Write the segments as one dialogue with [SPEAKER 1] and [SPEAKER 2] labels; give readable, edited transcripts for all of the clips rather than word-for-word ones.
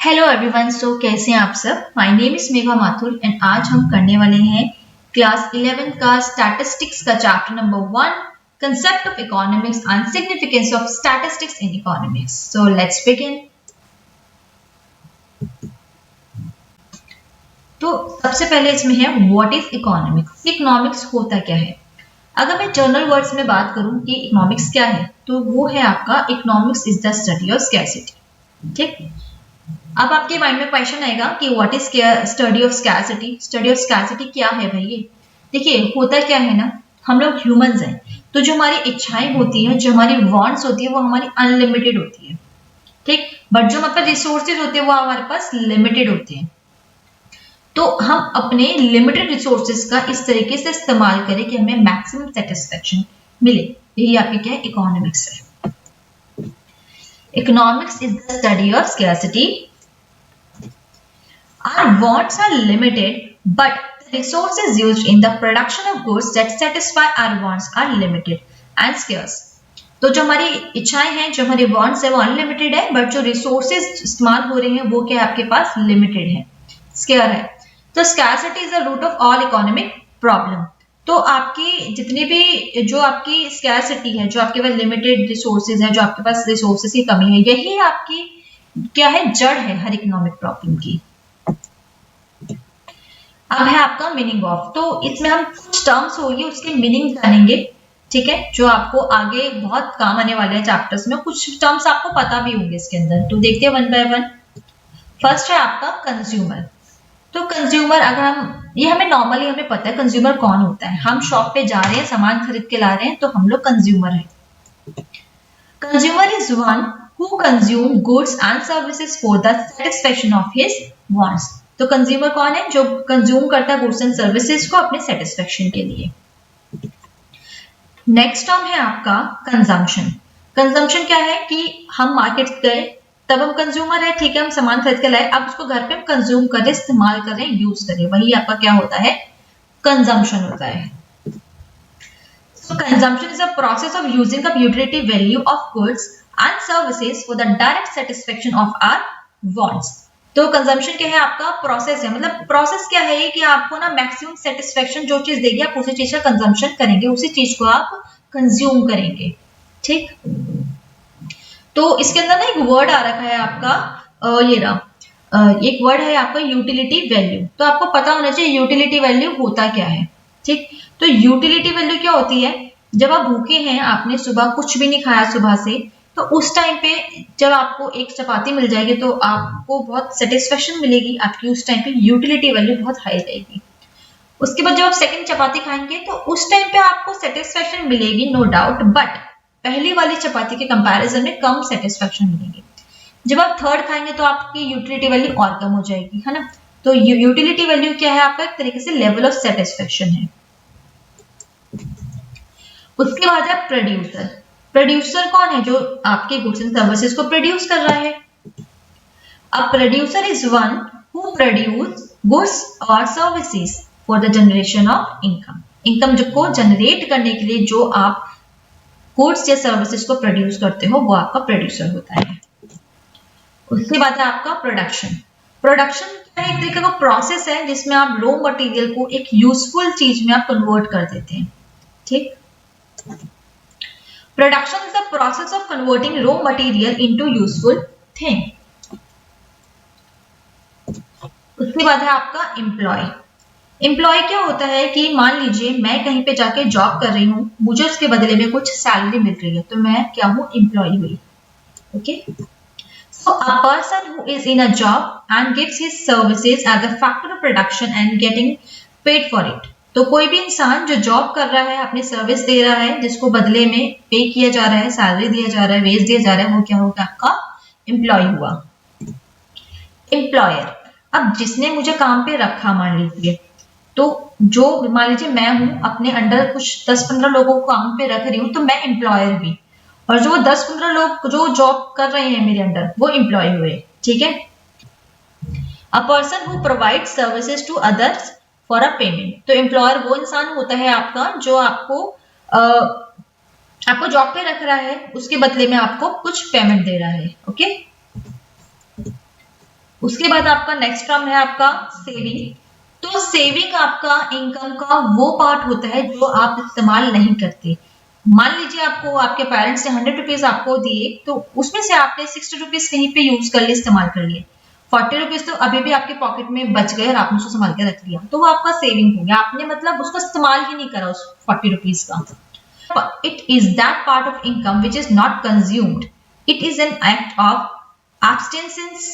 [SPEAKER 1] Hello everyone. कैसे हैं आप सब। My name is Megha Mathur and आज हम करने वाले हैं क्लास 11 का स्टैटिस्टिक्स का chapter number 1, concept of economics and significance of statistics in economics. So let's begin. तो सबसे पहले इसमें है व्हाट इज इकोनॉमिक्स। इकोनॉमिक्स होता क्या है। अगर मैं जनरल वर्ड्स में बात करूं कि इकोनॉमिक्स क्या है, तो वो है आपका economics is the study of scarcity. ठीक। अब आपके माइंड में क्वेश्चन आएगा कि what is study of scarcity. Study of scarcity क्या है भाई। ये देखिए होता क्या है ना, हम लोग ह्यूमंस हैं, तो जो हमारी इच्छाएं होती है, जो हमारी वांट्स होती है, वो हमारी अनलिमिटेड होती है। ठीक। बट जो मतलब रिसोर्सेज होते हैं वो हमारे पास लिमिटेड होते हैं। तो हम अपने लिमिटेड रिसोर्सेज का इस तरीके से इस्तेमाल करें कि हमें मैक्सिमम सेटिस्फेक्शन मिले। यही आपकी क्या है, इकोनॉमिक्स है। Economics is the study of scarcity. Our wants are limited, but the resources used in the production of goods that satisfy our wants are limited and scarce. तो जो हमारी इच्छाएं हैं, जो हमारे wants है, वो अनलिमिटेड है, बट जो रिसोर्सेज इस्तेमाल हो रहे हैं वो क्या है, आपके पास लिमिटेड है, स्केयर है। तो scarcity is the root of all economic problem. तो आपकी जितनी भी जो आपकी स्कैरसिटी है, जो आपके पास लिमिटेड रिसोर्सेज है, जो आपके पास रिसोर्सेज की कमी है, यही आपकी क्या है, जड़ है हर इकोनॉमिक प्रॉब्लम की। अब है आपका मीनिंग ऑफ। तो इसमें हम कुछ टर्म्स होगी उसके मीनिंग जानेंगे, ठीक है, जो आपको आगे बहुत काम आने वाले हैं चैप्टर्स में। कुछ टर्म्स आपको पता भी होंगे इसके अंदर, तो देखते हैं वन बाय वन। फर्स्ट है आपका कंज्यूमर। तो कंज्यूमर, अगर हम ये हमें नॉर्मली हमें पता है कंज्यूमर कौन होता है। हम शॉप पे जा रहे हैं, सामान खरीद के ला रहे हैं, तो हम लोग कंज्यूमर हैं। Consumer is one who consume goods and services for the satisfaction of his wants. तो कंज्यूमर कौन है, जो कंज्यूम करता है गुड्स एंड सर्विसेज को अपने सेटिस्फेक्शन के लिए। नेक्स्ट टर्म है आपका कंजम्पशन। कंजम्पशन क्या है कि हम मार्केट गए, तब हम कंज्यूमर है, ठीक है, हम सामान खरीद के लाए, अब उसको घर पे हम कंज्यूम करें, इस्तेमाल करें, यूज करें, वही आपका क्या होता है, कंजम्पशन होता है। So consumption is a process of using up utility value of goods and services for the direct satisfaction of our wants. तो कंजम्पशन क्या है, आपका प्रोसेस है। मतलब प्रोसेस क्या है कि आपको ना मैक्सिमम सेटिस्फेक्शन जो चीज देगी, आप उसी चीज का कंजम्पशन करेंगे, उसी चीज को आप कंज्यूम करेंगे। ठीक। तो इसके अंदर ना एक वर्ड आ रखा है आपका, ये रहा, एक वर्ड है आपका यूटिलिटी वैल्यू। तो आपको पता होना चाहिए यूटिलिटी वैल्यू होता क्या है। ठीक। तो यूटिलिटी वैल्यू क्या होती है, जब आप भूखे हैं, आपने सुबह कुछ भी नहीं खाया सुबह से, तो उस टाइम पे जब आपको एक चपाती मिल जाएगी तो आपको बहुत सेटिस्फेक्शन मिलेगी, आपकी उस टाइम पे यूटिलिटी वैल्यू बहुत हाई रहेगी। उसके बाद जब आप सेकंड चपाती खाएंगे तो उस टाइम पे आपको सेटिस्फेक्शन मिलेगी, नो डाउट, बट पहली वाली चपाती के कंपैरिजन में कम सेटिस्फेक्शन मिलेगी। जब आप थर्ड खाएंगे तो आपकी यूटिलिटी वैल्यू और कम हो जाएगी, है ना। तो यूटिलिटी वैल्यू क्या है, आपका एक तरीके से लेवल ऑफ सेटिस्फेक्शन है। उसके बाद है प्रोड्यूसर। प्रोड्यूसर कौन है, जो आपके गुड्स एंड सर्विसेज को प्रोड्यूस कर रहा है। अब producer is one who produce goods और services for the generation of income. Income को जनरेट करने के लिए जो आप गुड्स या सर्विसेज को प्रोड्यूस करते हो, वो आपका प्रोड्यूसर होता है। उसके बाद है आपका प्रोडक्शन। प्रोडक्शन क्या है, एक तरीके का प्रोसेस है जिसमें आप रॉ मटेरियल को एक यूजफुल चीज में आप कन्वर्ट कर देते हैं। ठीक। Production is the process of converting raw material into useful thing. उसके बाद है आपका एम्प्लॉय। एम्प्लॉय क्या होता है कि मान लीजिए मैं कहीं पे जाके जॉब कर रही हूँ, मुझे उसके बदले में कुछ सैलरी मिल रही है, तो मैं क्या हूँ, एम्प्लॉय हुई। Okay. So a person who is in a job and gives his services as a factor of production and getting paid for it. तो कोई भी इंसान जो जॉब कर रहा है, अपनी सर्विस दे रहा है, जिसको बदले में पे किया जा रहा है, सैलरी दिया जा रहा है, वेज दिया जा रहा है, वो क्या होगा, आपका एम्प्लॉय हुआ। एम्प्लॉयर, अब जिसने मुझे काम पे रखा, मान लीजिए, तो जो मान लीजिए मैं हूं, अपने अंडर कुछ 10-15 लोगों को काम पे रख रही हूँ, तो मैं एम्प्लॉयर हुई, और जो 10-15 लोग जो जॉब कर रहे हैं मेरे अंडर, वो एम्प्लॉय हुए। ठीक है। A person who provide services to others for a payment. तो एम्प्लॉयर वो इंसान होता है आपका जो आपको जॉब पे रख रहा है, उसके बदले में आपको कुछ पेमेंट दे रहा है। ओके। उसके बाद आपका नेक्स्ट टर्म है आपका सेविंग। तो सेविंग आपका इनकम का वो पार्ट होता है जो आप इस्तेमाल नहीं करते। मान लीजिए आपको आपके पेरेंट्स ने 100 रुपीज आपको दिए, तो उसमें से आपने 60 रुपीज कहीं पे यूज कर लिए, इस्तेमाल कर लिए, 40 रुपीज तो अभी भी आपके पॉकेट में बच गए और आपने उसको संभाल के रख लिया, तो वो आपका सेविंग हो गया। आपने मतलब उसको इस्तेमाल ही नहीं करा उस 40 रुपीज का। It is that part of income which is not consumed. It is an act of abstinence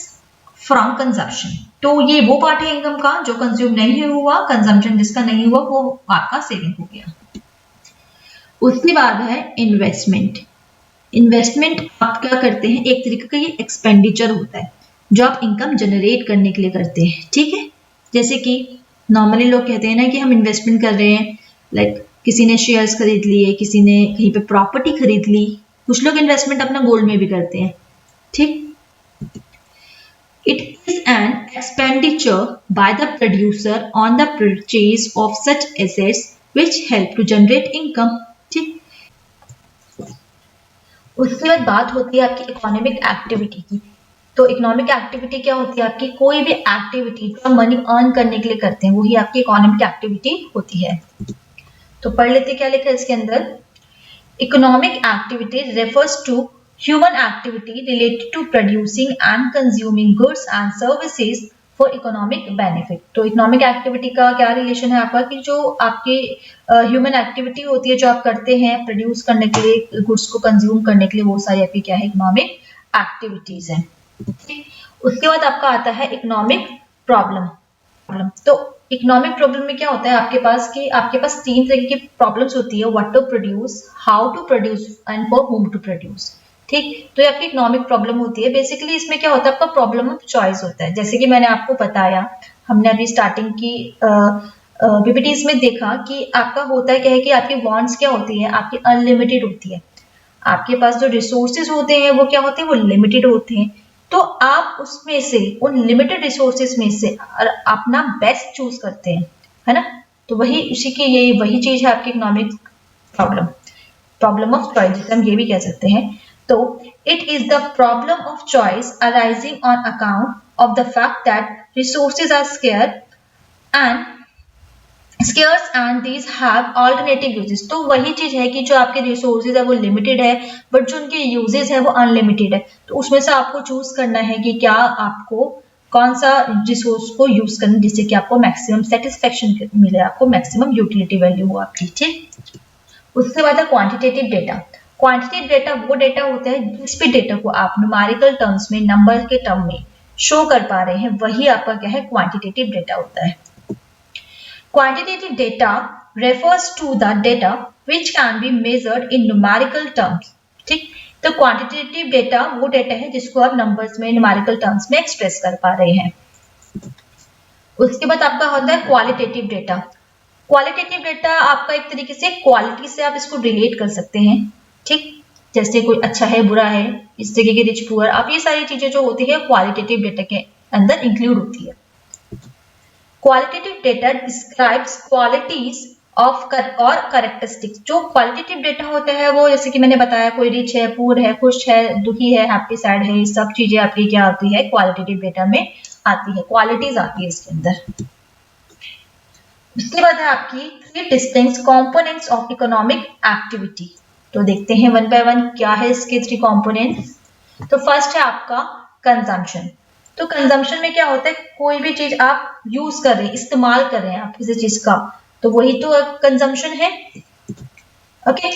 [SPEAKER 1] from consumption. तो ये वो पार्ट है इनकम का जो कंज्यूम नहीं हुआ, कंजम्पशन जिसका नहीं हुआ, वो आपका सेविंग हो गया। उसके बाद है इन्वेस्टमेंट। इन्वेस्टमेंट आप क्या करते हैं, एक तरीके का ये एक्सपेंडिचर होता है जो आप इनकम जनरेट करने के लिए करते हैं, ठीक है। जैसे कि नॉर्मली लोग कहते हैं ना कि हम इन्वेस्टमेंट कर रहे हैं, लाइक किसी ने शेयर्स खरीद लिए, किसी ने कहीं पे प्रॉपर्टी खरीद ली, कुछ लोग इन्वेस्टमेंट अपना गोल्ड में भी करते हैं, ठीक। It is an expenditure by the producer on the purchase of such assets which help to generate income, ठीक। उसके बाद बात होती है आपकी इकोनॉमिक एक्टिविटी की। तो इकोनॉमिक एक्टिविटी क्या होती है, आपकी कोई भी एक्टिविटी जो हम मनी अर्न करने के लिए करते हैं वही आपकी इकोनॉमिक एक्टिविटी होती है। तो पढ़ लेते क्या लिखा है इसके अंदर। Economic activity refers to human activity related to producing and consuming goods and services for economic benefit। तो इकोनॉमिक एक्टिविटी का क्या रिलेशन है आपका कि जो आपके ह्यूमन एक्टिविटी होती है जो आप करते हैं प्रोड्यूस करने के लिए, गुड्स को कंज्यूम करने के लिए, वो सारी आपकी क्या है, इकोनॉमिक एक्टिविटीज है। उसके बाद आपका आता है इकोनॉमिक प्रॉब्लम। तो इकोनॉमिक प्रॉब्लम में क्या होता है आपके पास कि आपके पास तीन तरह की प्रॉब्लम्स होती है, what to produce, how to produce and for whom to produce, ठीक। तो ये आपकी इकोनॉमिक प्रॉब्लम होती है। बेसिकली इसमें क्या होता है, आपका प्रॉब्लम ऑफ चॉइस होता है। जैसे कि मैंने आपको बताया, हमने अभी स्टार्टिंग की पीपीटीज में देखा कि आपका होता है क्या है कि आपकी वांट्स क्या होती है, आपकी अनलिमिटेड होती है। आपके पास जो रिसोर्सेज होते हैं वो क्या होते हैं, वो लिमिटेड होते हैं। तो आप उसमें से, उन लिमिटेड रिसोर्सेज में से अपना बेस्ट चूज करते हैं, है ना। तो वही उसी की ये वही चीज है आपकी इकोनॉमिक प्रॉब्लम ऑफ चॉइस, जिसे हम ये भी कह सकते हैं। तो it is the problem of choice arising on account of the fact that resources are scarce and these have alternative uses। तो वही चीज है कि जो आपके रिसोर्सेज है वो लिमिटेड है, बट जो उनके यूजेस है वो अनलिमिटेड है। तो उसमें से आपको चूज करना है कि क्या आपको कौन सा रिसोर्स को यूज करना जिससे कि आपको मैक्सिमम सेटिस्फेक्शन मिले, आपको मैक्सिमम यूटिलिटी वैल्यू हो आपकी, ठीक। उसके बाद है क्वांटिटेटिव डेटा। क्वांटिटेटिव डेटा वो डेटा होता है जिस भी डेटा को आप न्यूमेरिकल टर्म्स में, नंबर के टर्म में शो कर पा रहे हैं, वही आपका क्या है, क्वांटिटेटिव डेटा होता है। Quantitative data refers to the data which can be measured in numerical terms, ठीक। तो क्वांटिटेटिव डेटा वो डेटा है जिसको आप नंबर्स में, न्यूमेरिकल टर्म्स में एक्सप्रेस कर पा रहे हैं। उसके बाद आपका होता है क्वालिटेटिव डेटा। क्वालिटेटिव डेटा आपका एक तरीके से क्वालिटी से आप इसको रिलेट कर सकते हैं, ठीक। जैसे कोई अच्छा है, बुरा है, इस तरीके के, रिच पुअर, आप ये सारी चीजें जो होती है क्वालिटेटिव डेटा के अंदर इंक्लूड होती है। Qualitative data describes qualities of और कैरेक्टरिस्टिक्स। जो क्वालिटेटिव डेटा होता है वो, जैसे कि मैंने बताया, कोई रिच है, पुअर है, खुश है, दुखी है, हैप्पी, सैड है, ये सब चीजें आपकी क्या होती है, क्वालिटेटिव डेटा में आती है, क्वालिटीज आती है इसके अंदर। उसके बाद है आपकी 3 distinct components of economic activity. तो देखते हैं वन बाय वन क्या है इसके 3 कंपोनेंट्स। तो फर्स्ट है आपका कंजम्पशन। तो कंजम्पशन में क्या होता है, कोई भी चीज आप यूज कर रहे हैं, इस्तेमाल कर रहे हैं आप किसी चीज का, तो वही तो कंजम्पशन है, okay.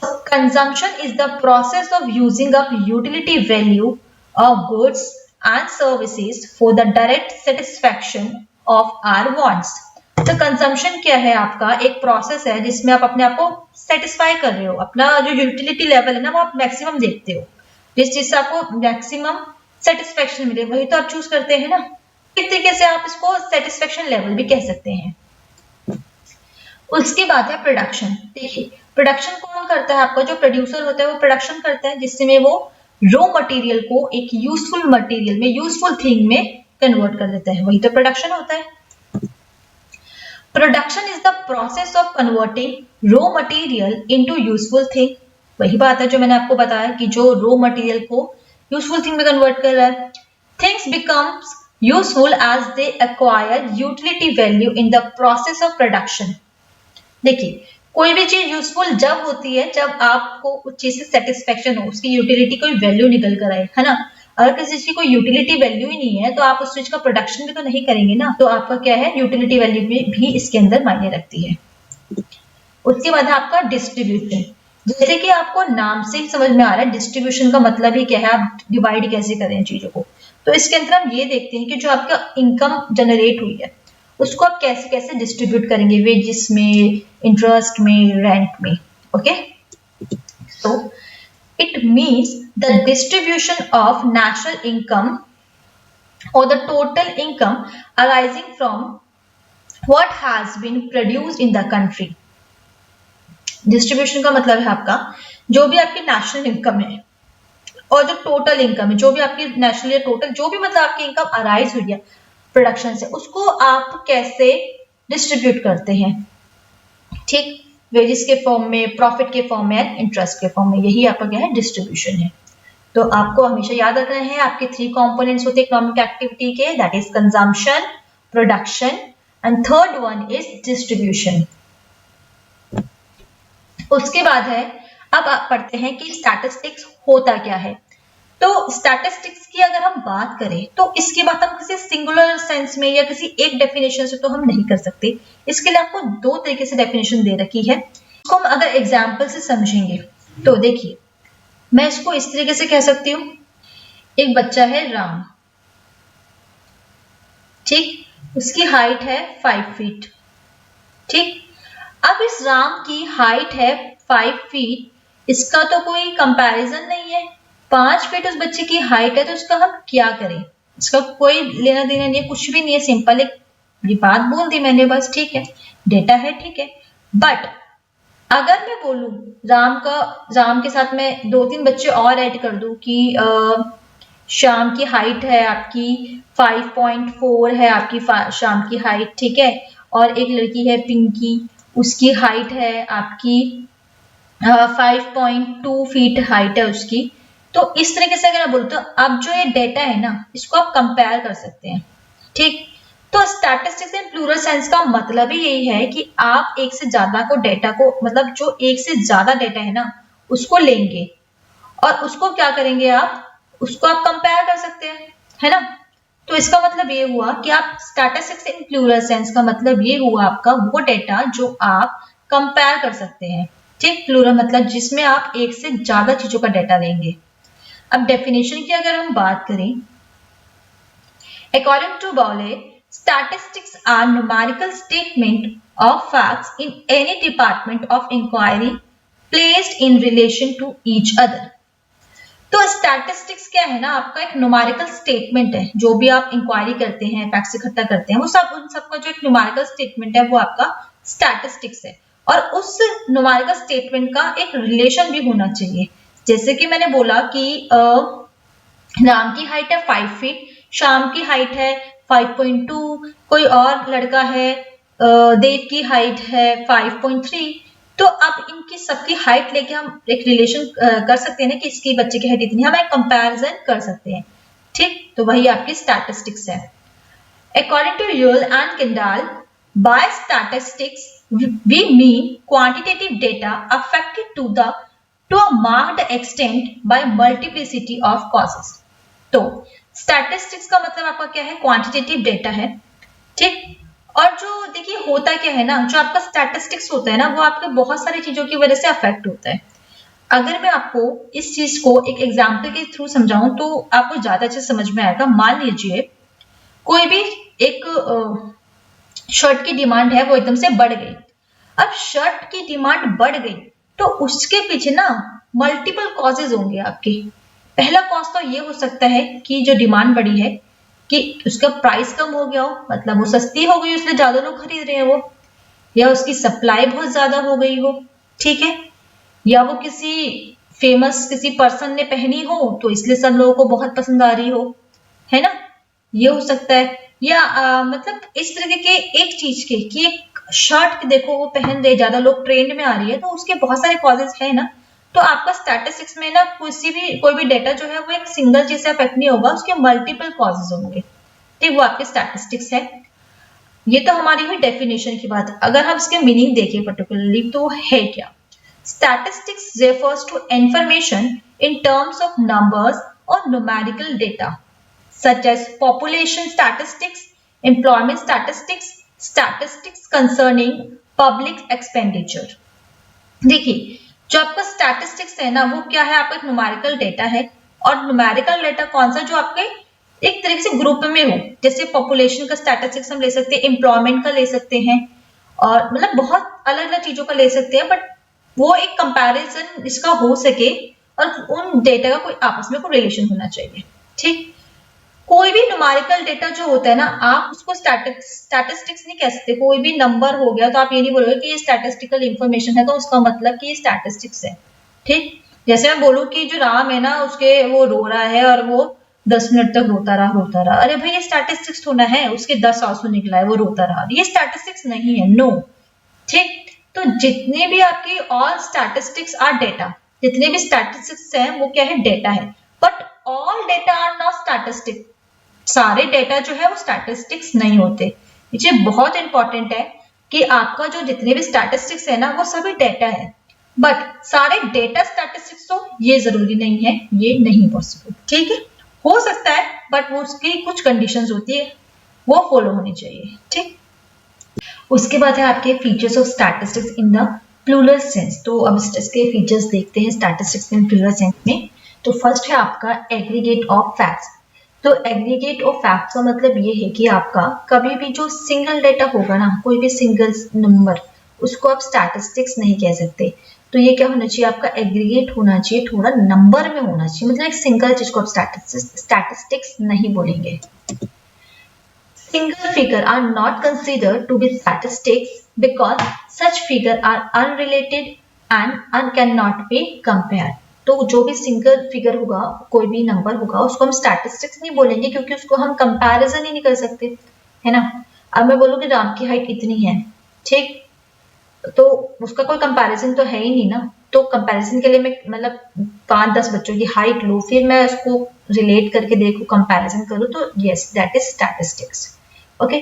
[SPEAKER 1] Consumption is the process of using up utility value of goods and services for the direct satisfaction of our wants. तो कंजम्पशन क्या है, आपका एक प्रोसेस है जिसमें आप अपने आप को सेटिस्फाई कर रहे हो, अपना जो यूटिलिटी लेवल है ना वो आप मैक्सिमम देखते हो, जिस चीज से आपको मैक्सिमम सेटिस्फेक्शन मिले वही तो आप चूज करते हैं ना। इस तरीके से आप इसको सेटिस्फेक्शन लेवल भी कह सकते हैं। उसके बाद है प्रोडक्शन। देखिए प्रोडक्शन कौन करता है, आपका जो प्रोड्यूसर होता है वो प्रोडक्शन करता है, जिसमें वो रॉ मटेरियल को एक यूजफुल मटेरियल में, यूजफुल थिंग में कन्वर्ट कर देता है, वही तो प्रोडक्शन होता है। Production is the process of converting raw material into useful thing. वही बात है जो मैंने आपको बताया कि जो रॉ मटेरियल को यूजफुल थिंग में कन्वर्ट कर रहा है। Things becomes useful as they acquire utility value in the process of production. देखिए, कोई भी चीज यूजफुल जब होती है जब आपको उस चीज से सेटिस्फेक्शन हो, उसकी यूटिलिटी कोई वैल्यू निकल कर आए, है ना। अगर किसी चीज की कोई यूटिलिटी वैल्यू ही नहीं है तो आप उस चीज का प्रोडक्शन भी तो नहीं करेंगे ना, तो आपका क्या है, यूटिलिटी वैल्यू भी इसके अंदर मायने रखती है। उसके बाद है आपका डिस्ट्रीब्यूशन। जैसे कि आपको नाम से ही समझ में आ रहा है डिस्ट्रीब्यूशन का मतलब ही क्या है, आप डिवाइड कैसे करें चीजों को। तो इसके अंदर हम ये देखते हैं कि जो आपका इनकम जनरेट हुई है उसको आप कैसे कैसे डिस्ट्रीब्यूट करेंगे, वेजेस में, इंटरेस्ट में, रेंट में। Okay, so it means the distribution of national income or the total income arising from what has been produced in the country। Distribution का मतलब है आपका जो भी आपकी नेशनल इनकम है और जो टोटल इनकम है, जो भी आपकी नेशनल या टोटल जो भी मतलब आपकी इनकम अराइज हुई है प्रोडक्शन से, उसको आप कैसे डिस्ट्रीब्यूट करते हैं। ठीक, वेजेस के फॉर्म में, प्रॉफिट के फॉर्म में एंड इंटरेस्ट के फॉर्म में, यही आपका क्या है, डिस्ट्रीब्यूशन है। तो आपको हमेशा याद रखना है आपके 3 कंपोनेंट्स होते हैं इकोनॉमिक एक्टिविटी के, that is consumption, production and third one is distribution. उसके बाद है, अब आप पढ़ते हैं कि स्टैटिस्टिक्स होता क्या है। तो स्टैटिस्टिक्स की अगर हम बात करें तो इसकी बात हम किसी सिंगुलर सेंस में या किसी एक डेफिनेशन से तो हम नहीं कर सकते। इसके लिए आपको 2 तरीके से डेफिनेशन दे रखी है। इसको हम अगर एग्जाम्पल से समझेंगे तो देखिए, मैं इसको इस तरीके से कह सकती हूँ, एक बच्चा है राम, ठीक, उसकी हाइट है 5 फीट। ठीक, अब इस राम की हाइट है 5 फीट, इसका तो कोई कंपैरिजन नहीं है। 5 फीट उस बच्चे की हाइट है, तो इसका हम क्या करें, इसका कोई लेना देना नहीं है, कुछ भी नहीं है, सिंपल एक ये बात बोल दी मैंने बस, ठीक है, डेटा है, ठीक है। बट अगर मैं बोलूं राम के साथ मैं 2-3 बच्चे और ऐड कर दूं कि शाम की हाइट है आपकी 5.4 है आपकी शाम की हाइट, ठीक है, और एक लड़की है पिंकी, उसकी हाइट है आपकी 5.2 फीट हाइट है उसकी। तो इस तरीके से अगर मैं बोलूं तो अब जो ये डेटा है ना, इसको आप कंपेयर कर सकते हैं। ठीक, तो स्टैटिस्टिक्स इन प्लूरल सेंस का मतलब ही यही है कि आप एक से ज्यादा को डेटा को, मतलब जो एक से ज्यादा डेटा है ना, उसको लेंगे और उसको क्या करेंगे, आप उसको आप कंपेयर कर सकते हैं, है ना। तो इसका मतलब ये हुआ कि आप स्टैटिस्टिक्स इन प्लूरल सेंस का मतलब ये हुआ आपका वो डेटा जो आप कंपेयर कर सकते हैं। ठीक, प्लूरल मतलब जिसमें आप एक से ज्यादा चीजों का डेटा लेंगे। अब डेफिनेशन की अगर हम बात करें, अकॉर्डिंग टू बाउले, statistics are numerical statement of facts in any department of inquiry placed in relation to each other। तो स्टैटिस्टिक्स क्या है ना, आपका एक न्यूमेरिकल स्टेटमेंट है, जो भी आप इंक्वायरी करते हैं, फैक्ट्स इकट्ठा करते हैं, वो सब उन सबका जो एक न्यूमेरिकल स्टेटमेंट है वो आपका स्टैटिस्टिक्स है। और उस न्यूमेरिकल स्टेटमेंट का एक रिलेशन भी होना चाहिए। जैसे कि मैंने बोला कि राम की हाइट है 5 फीट, शाम की हाइट है 5.2, कोई और लड़का है देव की हाइट है 5.3। तो अब इनकी सबकी हाइट लेके हम एक रिलेशन कर सकते हैं ना कि इसकी बच्चे की हाइट इतनी, हम एक कंपैरिजन कर सकते हैं। ठीक, तो वही आपकी स्टैटिस्टिक्स है। According to Yule and Kendall, by statistics we mean quantitative data affected to a marked extent by multiplicity of causes. तो स्टैटिस्टिक्स का मतलब आपका क्या है, क्वांटिटेटिव डेटा है। ठीक, और जो देखिए होता क्या है ना, जो आपका स्टैटिस्टिक्स होता है ना, वो आपके बहुत सारी चीजों की वजह से अफेक्ट होता है। अगर मैं आपको इस चीज को एक एग्जाम्पल के थ्रू समझाऊं तो आपको ज्यादा अच्छे समझ में आएगा। मान लीजिए कोई भी एक शर्ट की डिमांड है, वो एकदम से बढ़ गई। अब शर्ट की डिमांड बढ़ गई तो उसके पीछे ना मल्टीपल कॉजेज होंगे आपके। पहला कॉज तो ये हो सकता है कि जो डिमांड बढ़ी है कि उसका प्राइस कम हो गया हो, मतलब वो सस्ती हो गई इसलिए ज्यादा लोग खरीद रहे हैं वो, या उसकी सप्लाई बहुत ज्यादा हो गई हो, ठीक है, या वो किसी फेमस किसी पर्सन ने पहनी हो तो इसलिए सब लोगों को बहुत पसंद आ रही हो, है ना, ये हो सकता है। या मतलब इस तरीके के एक चीज के कि एक शर्ट देखो वो पहन रहे, ज्यादा लोग ट्रेंड में आ रही है, तो उसके बहुत सारे कॉजेज है ना। तो आपका स्टैटिस्टिक्स में ना कोई भी डेटा जो है वो एक सिंगल चीज से अफेक्ट नहीं होगा, उसके मल्टीपल कॉजेज होंगे, ठीक, वो आपके स्टैटिस्टिक्स है। ये तो हमारी हुई डेफिनेशन की बात। अगर हम इसके मीनिंग देखें पर्टिकुलरली तो है क्या, statistics refers to information in terms of numbers और numerical data such as population statistics, employment statistics, statistics concerning public expenditure। देखिए जो आपका स्टैटिस्टिक्स है ना वो क्या है, आपका न्यूमेरिकल डेटा है, और न्यूमेरिकल डेटा कौन सा, जो आपके एक तरीके से ग्रुप में हो, जैसे पॉपुलेशन का स्टैटिस्टिक्स हम ले सकते हैं, एम्प्लॉयमेंट का ले सकते हैं, और मतलब बहुत अलग अलग चीजों का ले सकते हैं, बट वो एक कंपैरिजन इसका हो सके और उन डेटा का कोई आपस में कोई रिलेशन होना चाहिए, ठीक। कोई भी न्यूमेरिकल डेटा जो होता है ना, आप उसको स्टैटिस्टिक्स नहीं कह सकते। कोई भी नंबर हो गया तो आप ये नहीं बोलोगे कि ये स्टैटिस्टिकल इंफॉर्मेशन है तो उसका मतलब कि ये स्टैटिस्टिक्स है, ठीक। जैसे मैं बोलूं कि जो राम है ना उसके वो रो रहा है और वो 10 मिनट तक रोता रहा, अरे भाई ये स्टैटिस्टिक्स थोड़ा है, उसके 10 आंसू निकला है वो रोता रहा, ये स्टैटिस्टिक्स नहीं है, नो, ठीक। तो जितने भी आपकी ऑल स्टैटिस्टिक्स आर डेटा, जितने भी स्टैटिस्टिक्स हैं वो क्या है, डेटा है, but all data are not statistic. सारे डेटा जो है वो स्टैटिस्टिक्स नहीं होते। ये बहुत इंपॉर्टेंट है कि आपका जो जितने भी स्टैटिस्टिक्स है ना वो सभी डेटा है, बट सारे डेटा स्टैटिस्टिक्स हो ये जरूरी नहीं है, ये नहीं पॉसिबल, ठीक है। हो सकता है बट वो उसकी कुछ कंडीशंस होती है वो फॉलो होनी चाहिए, ठीक। उसके बाद है आपके features of statistics in the plural sense. तो अब इसके फीचर्स देखते हैं स्टैटिस्टिक्स इन प्लूरल सेंस में। तो फर्स्ट है आपका एग्रीगेट ऑफ फैक्ट्स। तो एग्रीगेट ऑफ फैक्ट्स का मतलब ये है कि आपका कभी भी जो सिंगल डेटा होगा ना, कोई भी सिंगल नंबर, उसको आप स्टैटिस्टिक्स नहीं कह सकते। तो ये क्या होना चाहिए, आपका एग्रीगेट होना चाहिए, थोड़ा नंबर में होना चाहिए, मतलब एक सिंगल चीज को आप स्टैटिस्टिक्स नहीं बोलेंगे। Single figure are not considered to be statistics because such figure are unrelated and cannot be compared। तो जो भी सिंगल फिगर होगा, कोई भी नंबर होगा, उसको हम स्टैटिस्टिक्स नहीं बोलेंगे क्योंकि उसको हम कंपैरिजन ही नहीं कर सकते, है ना। अब मैं बोलूँ कि राम की हाइट इतनी है, ठीक, तो उसका कोई कंपैरिजन तो है ही नहीं ना। तो कंपैरिजन के लिए मैं मतलब 5-10 बच्चों की हाइट लूँ, फिर मैं उसको रिलेट करके देखूँ, कंपैरिजन करूँ, तो yes that is statistics. Okay,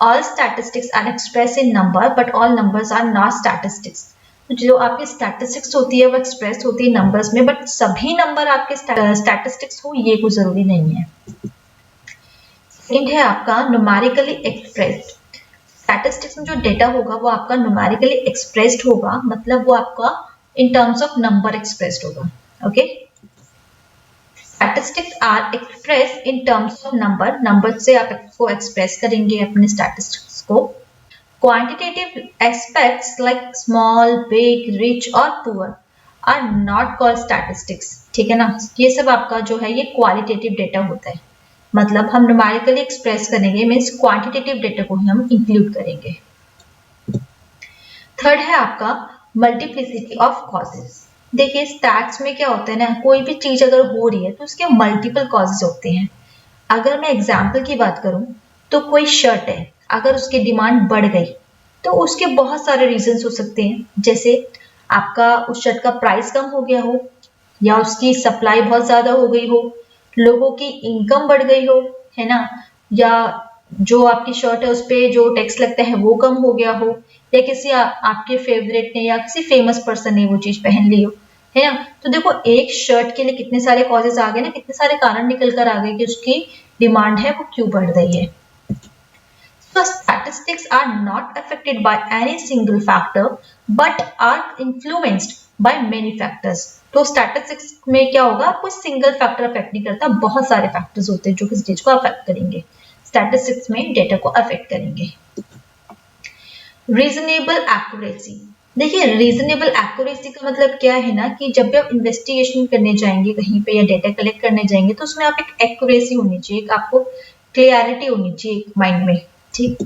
[SPEAKER 1] all statistics are expressed in number, but all numbers are not statistics। जो आपकी स्टैटिस्टिक्स होती है वो एक्सप्रेस होती है नंबर्स में, बट सभी नंबर आपके स्टैटिस्टिक्स हो ये कोई जरूरी नहीं है। सेकंड है आपका न्यूमेरिकली एक्सप्रेस्ड। स्टैटिस्टिक्स में जो डेटा होगा वो आपका न्यूमेरिकली एक्सप्रेस्ड होगा, मतलब वो आपका in terms of number expressed होगा। Okay, statistics are express in terms of number, number से आप इसको एक्सप्रेस करेंगे अपने स्टैटिस्टिक्स को। Quantitative aspects like small, big, rich और poor are not called statistics, ठीक है ना। ये सब आपका जो है ये क्वालिटेटिव डेटा होता है, मतलब हम न्यूमेरिकली एक्सप्रेस करेंगे, मीन्स क्वांटिटेटिव डेटा को ही हम इंक्लूड करेंगे। थर्ड है आपका मल्टीप्लिसिटी ऑफ कॉजेस। देखिए स्टैट्स में क्या होता है ना, कोई भी चीज अगर हो रही है तो उसके मल्टीपल कॉजेस होते हैं। अगर मैं एग्जांपल की बात करूं तो कोई शर्ट है, अगर उसकी डिमांड बढ़ गई तो उसके बहुत सारे रीजंस हो सकते हैं, जैसे आपका उस शर्ट का प्राइस कम हो गया हो, या उसकी सप्लाई बहुत ज्यादा हो गई हो, लोगों की इनकम बढ़ गई हो, है ना, या जो आपकी शर्ट है उस पर जो टैक्स लगता है वो कम हो गया हो, या किसी आपके फेवरेट ने या किसी फेमस पर्सन ने वो चीज पहन ली हो, है ना। तो देखो एक शर्ट के लिए कितने सारे कॉजेज आ गए ना, कितने सारे कारण निकल कर आ गए कि उसकी डिमांड है वो क्यों बढ़ रही है। So statistics are not affected by any single factor but are influenced by many factors। तो स्टैटिस्टिक्स में क्या होगा, कोई सिंगल फैक्टर अफेक्ट नहीं करता, बहुत सारे फैक्टर्स होते हैं जो किसी चीज को अफेक्ट करेंगे, स्टैटिस्टिक्स में डेटा को अफेक्ट करेंगे। Reasonable accuracy. देखिए रीजनेबल एक्यूरेसी का मतलब क्या है ना, कि जब भी आप इन्वेस्टिगेशन करने जाएंगे कहीं पे या डेटा कलेक्ट करने जाएंगे तो उसमें आप एक एक्यूरेसी होनी चाहिए, एक आपको क्लियरिटी होनी चाहिए माइंड में, ठीक।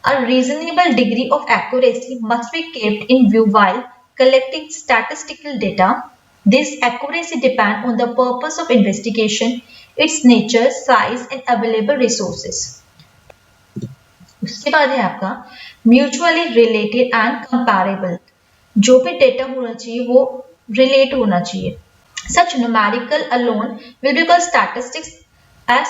[SPEAKER 1] A reasonable degree of accuracy must be kept in view while collecting statistical data. This accuracy depends on the purpose of investigation, its nature, size and available resources। उसके बाद है आपका म्यूचुअली रिलेटेड एंड कंपैरेबल। जो भी data होना चाहिए वो relate होना चाहिए। Such numerical alone will be called statistics as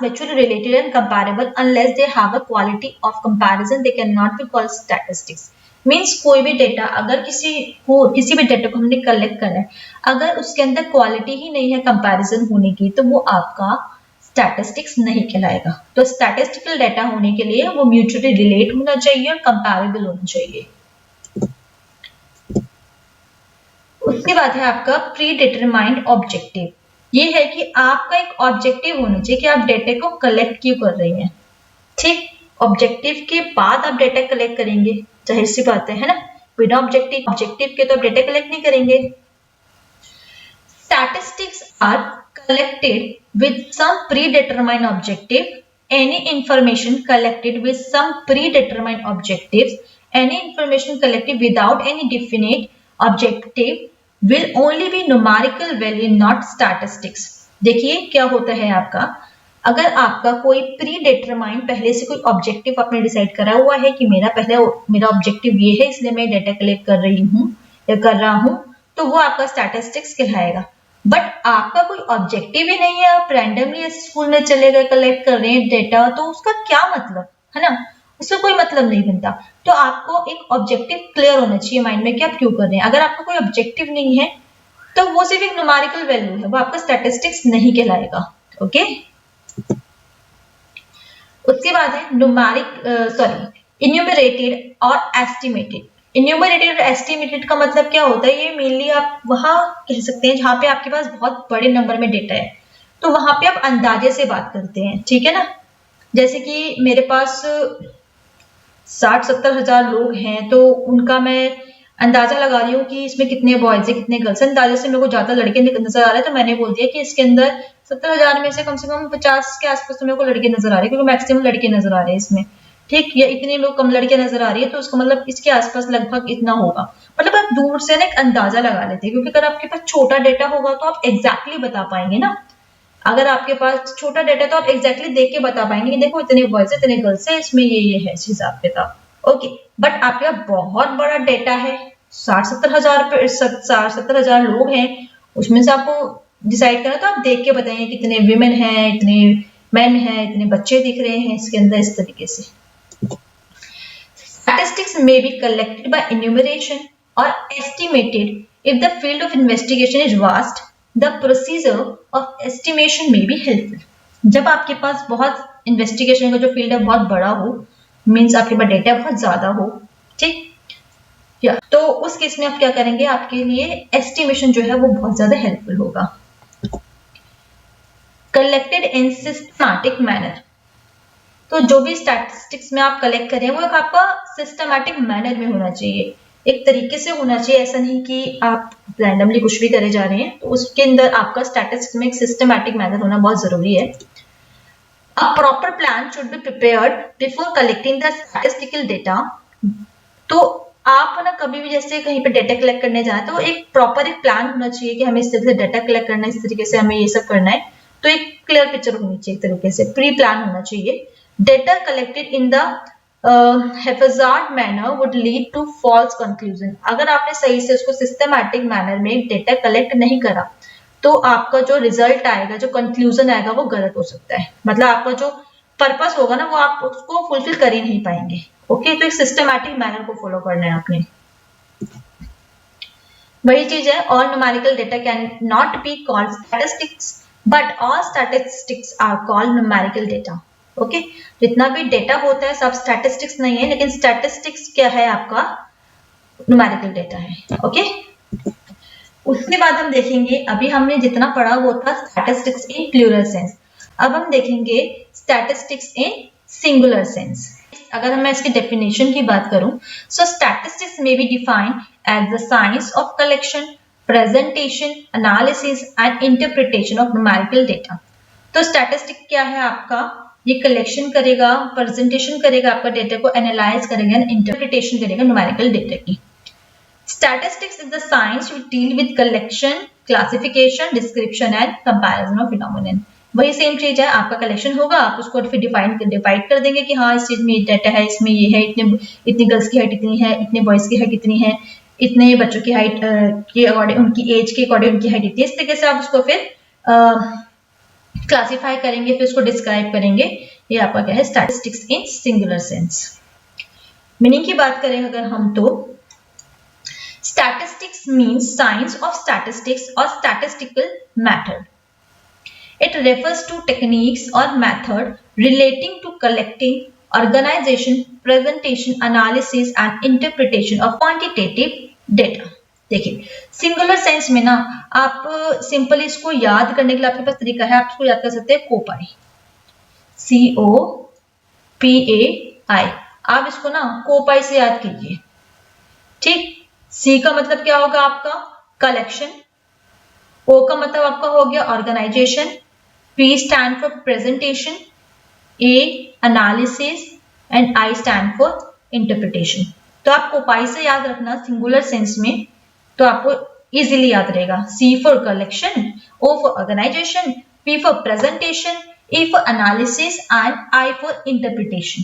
[SPEAKER 1] mutually related and comparable unless they have a quality of comparison they cannot be called statistics. Means कोई भी data अगर किसी भी डेटा को हमने कलेक्ट करना है, अगर उसके अंदर क्वालिटी ही नहीं है कंपैरिजन होने की, तो वो आपका स्टैटिस्टिक्स नहीं कहलाएगा। तो स्टैटिस्टिकल डेटा होने के लिए वो म्यूचुअली रिलेट होना चाहिए और कंपैरेबल होना चाहिए। उसके बाद है आपका प्री डिटरमाइंड ऑब्जेक्टिव। ये है कि आपका एक ऑब्जेक्टिव होना चाहिए कि आप डेटा को कलेक्ट क्यों कर रही हैं। ठीक, ऑब्जेक्टिव के बाद आप डेटा कलेक्ट करेंगे, जाहिर सी बात है ना। बिना ऑब्जेक्टिव के तो आप डेटा कलेक्ट नहीं करेंगे। Statistics are collected with some predetermined objective. Any information collected with some predetermined objectives, any information collected without any definite objective will only be numerical value not statistics। देखिए क्या होता है आपका, अगर आपका कोई प्री डिटरमाइंड पहले से कोई ऑब्जेक्टिव आपने डिसाइड करा हुआ है कि मेरा ऑब्जेक्टिव ये है इसलिए मैं डेटा कलेक्ट कर रही हूँ या कर रहा हूँ, तो वो आपका स्टैटिस्टिक्स कहलाएगा। बट आपका कोई ऑब्जेक्टिव ही नहीं है, आप रैंडमली स्कूल में चले गए कलेक्ट कर रहे हैं डेटा, तो उसका क्या मतलब है ना, उसका कोई मतलब नहीं बनता। तो आपको एक ऑब्जेक्टिव क्लियर होना चाहिए माइंड में कि आप क्यों कर रहे हैं। अगर आपका कोई ऑब्जेक्टिव नहीं है तो वो सिर्फ एक न्यूमेरिकल वैल्यू है, वो आपका स्टैटिस्टिक्स नहीं कहलाएगा। ओके, उसके बाद है इन्यूमरेटेड और एस्टिमेटेड। इन्यूमरेटेड और एस्टिमेटेड का मतलब क्या होता है, ये मेनली आप वहां कह सकते हैं जहां पे आपके पास बहुत बड़े नंबर में डेटा है, तो वहां पे आप अंदाजे से बात करते हैं, ठीक है ना। जैसे कि मेरे पास 60-70 हजार लोग हैं, तो उनका मैं अंदाजा लगा रही हूँ कि इसमें कितने बॉयज है कितने गर्ल्स। अंदाजे से मेरे को ज्यादा लड़के नजर आ रहे हैं, तो मैंने बोल दिया कि इसके अंदर 70 हजार में से कम 50 के आसपास तो मेरे को लड़के नजर आ रहे हैं, क्योंकि मैक्सिमम लड़के नजर आ रहे हैं इसमें। ठीक, या इतने लोग कम लड़के नजर आ रही है, तो उसका मतलब इसके आसपास लगभग इतना होगा। मतलब आप दूर से ना एक अंदाजा लगा लेते हैं, क्योंकि अगर आपके पास छोटा डेटा होगा तो आप एग्जैक्टली बता पाएंगे ना। अगर आपके पास छोटा डेटा तो आप एग्जैक्टली देख के बता पाएंगे कि देखो इतने बॉयज है इतने गर्ल्स है, इसमें ये है इस हिसाब किताब। ओके, बट आपके पास बहुत बड़ा डेटा है, 60-70 हजार लोग हैं, उसमें से आपको डिसाइड करना, तो आप देख के बताएंगे कितने विमेन हैं, इतने मेन हैं, इतने बच्चे दिख रहे हैं इसके अंदर, इस तरीके से। Statistics may be collected by enumeration or estimated if the field of investigation is vast. The procedure of estimation may be helpful. जब आपके पास बहुत इन्वेस्टिगेशन का जो फील्ड है बहुत बड़ा हो, मीन्स आपके पास डेटा बहुत ज्यादा हो, ठीक, या तो उस केस में आप क्या करेंगे, आपके लिए एस्टिमेशन जो है वो बहुत ज्यादा हेल्पफुल होगा। कलेक्टेड इन सिस्टमैटिक मैनर, तो जो भी स्टैटिस्टिक्स में आप कलेक्ट करें वो एक आपका सिस्टमैटिक मैनर में होना चाहिए, एक तरीके से होना चाहिए। ऐसा नहीं कि आप रैंडमली कुछ भी करे जा रहे हैं, तो उसके अंदर आपका स्टैटिस्टिक्स में एक सिस्टमैटिक मैनर होना बहुत जरूरी है। A proper plan should be prepared before collecting the statistical data। तो आप ना कभी भी जैसे कहीं पे डेटा कलेक्ट करने जाए तो एक प्रॉपर एक प्लान होना चाहिए कि हमें इस तरीके से डेटा कलेक्ट करना है, इस तरीके से हमें ये सब करना है, तो एक क्लियर पिक्चर होनी चाहिए, एक तरीके से प्री प्लान होना चाहिए। Data collected in the haphazard manner would lead to false conclusion। अगर आपने सही से उसको सिस्टमैटिक मैनर में डेटा कलेक्ट नहीं करा तो आपका जो रिजल्ट आएगा, जो कंक्लूजन आएगा वो गलत हो सकता है। मतलब आपका जो पर्पस होगा ना वो आप उसको फुलफिल कर ही नहीं पाएंगे। ओके, तो एक सिस्टमैटिक मैनर को फॉलो करना है आपने। वही चीज है, all numerical data can not be called statistics but all statistics are called numerical data. Okay, जितना भी डेटा होता है सब स्टैटिस्टिक्स नहीं है, लेकिन स्टैटिस्टिक्स क्या है, आपका न्यूमेरिकल डेटा है। ओके, उसके बाद हम देखेंगे, अभी हमने जितना पढ़ा वो था स्टैटिस्टिक्स इन प्लूरल सेंस, अब हम देखेंगे स्टैटिस्टिक्स इन सिंगुलर सेंस। अगर मैं इसकी डेफिनेशन की बात करूं, so statistics may be defined as the science of collection, presentation, analysis and interpretation of numerical data. तो स्टैटिस्टिक क्या है आपका, ये कलेक्शन करेगा, प्रेजेंटेशन करेगा, आपका डेटा को एनालाइज करेगा, इंटरप्रिटेशन करेगा न्यूमेरिकल डेटा की। Statistics is the science which deal with collection, classification, description and comparison of phenomenon। वही सेम चीज है, आपका कलेक्शन होगा, आप उसको फिर डिवाइड कर देंगे कि हाँ इस चीज में ये डेटा है, इसमें ये है, इतनी गर्ल्स की हाइट इतनी है, इतने बॉयज की हाइट इतनी है, इतने बच्चों की हाइट के अकॉर्डिंग, उनकी एज के अकॉर्डिंग उनकी हाइट इतनी, इस तरीके से आप उसको फिर क्लासिफाई करेंगे, फिर उसको डिस्क्राइब करेंगे। ये आपका क्या है, statistics in singular sense. Meaning की बात करें अगर हम, तो statistics means science of statistics और statistical method. It refers to techniques or method relating to collecting, organization, presentation, analysis and interpretation of quantitative data। देखिए सिंगुलर सेंस में ना आप सिंपली इसको याद करने के लिए आपके पास तरीका है, आप इसको याद कर सकते हैं कोपाई, COPAI। आप इसको ना कोपाई से याद कीजिए, ठीक। C का मतलब क्या होगा आपका, कलेक्शन। O का मतलब आपका हो गया organisation. P stand for presentation, A analysis and I stand for interpretation। तो आप कोपाई से याद रखना सिंगुलर सेंस में, तो आपको इजीली याद रहेगा। C for collection, O for organization, P for presentation, A for analysis and I for interpretation।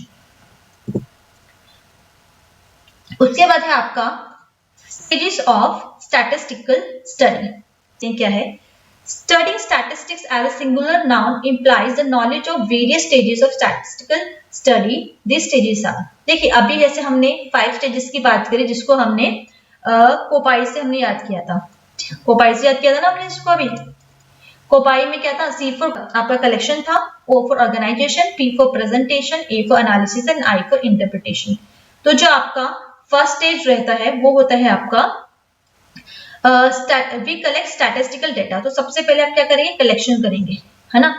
[SPEAKER 1] उसके बाद है आपका stages of statistical study। क्या है, Studying statistics as a singular noun implies the knowledge of various stages of statistical study. These stages are, देखिए अभी जैसे हमने 5 स्टेजेस की बात करी, जिसको हमने कोपाई से हमने याद किया था, कोपाई से याद किया था ना हमने इसको। अभी कोपाई में क्या था, C फॉर आपका कलेक्शन था, O for organisation, P for presentation, A for analysis and I for interpretation. तो जो आपका फर्स्ट स्टेज रहता है वो होता है आपका वी कलेक्ट स्टैटिस्टिकल डेटा। तो सबसे पहले आप क्या करेंगे, कलेक्शन करेंगे, है ना।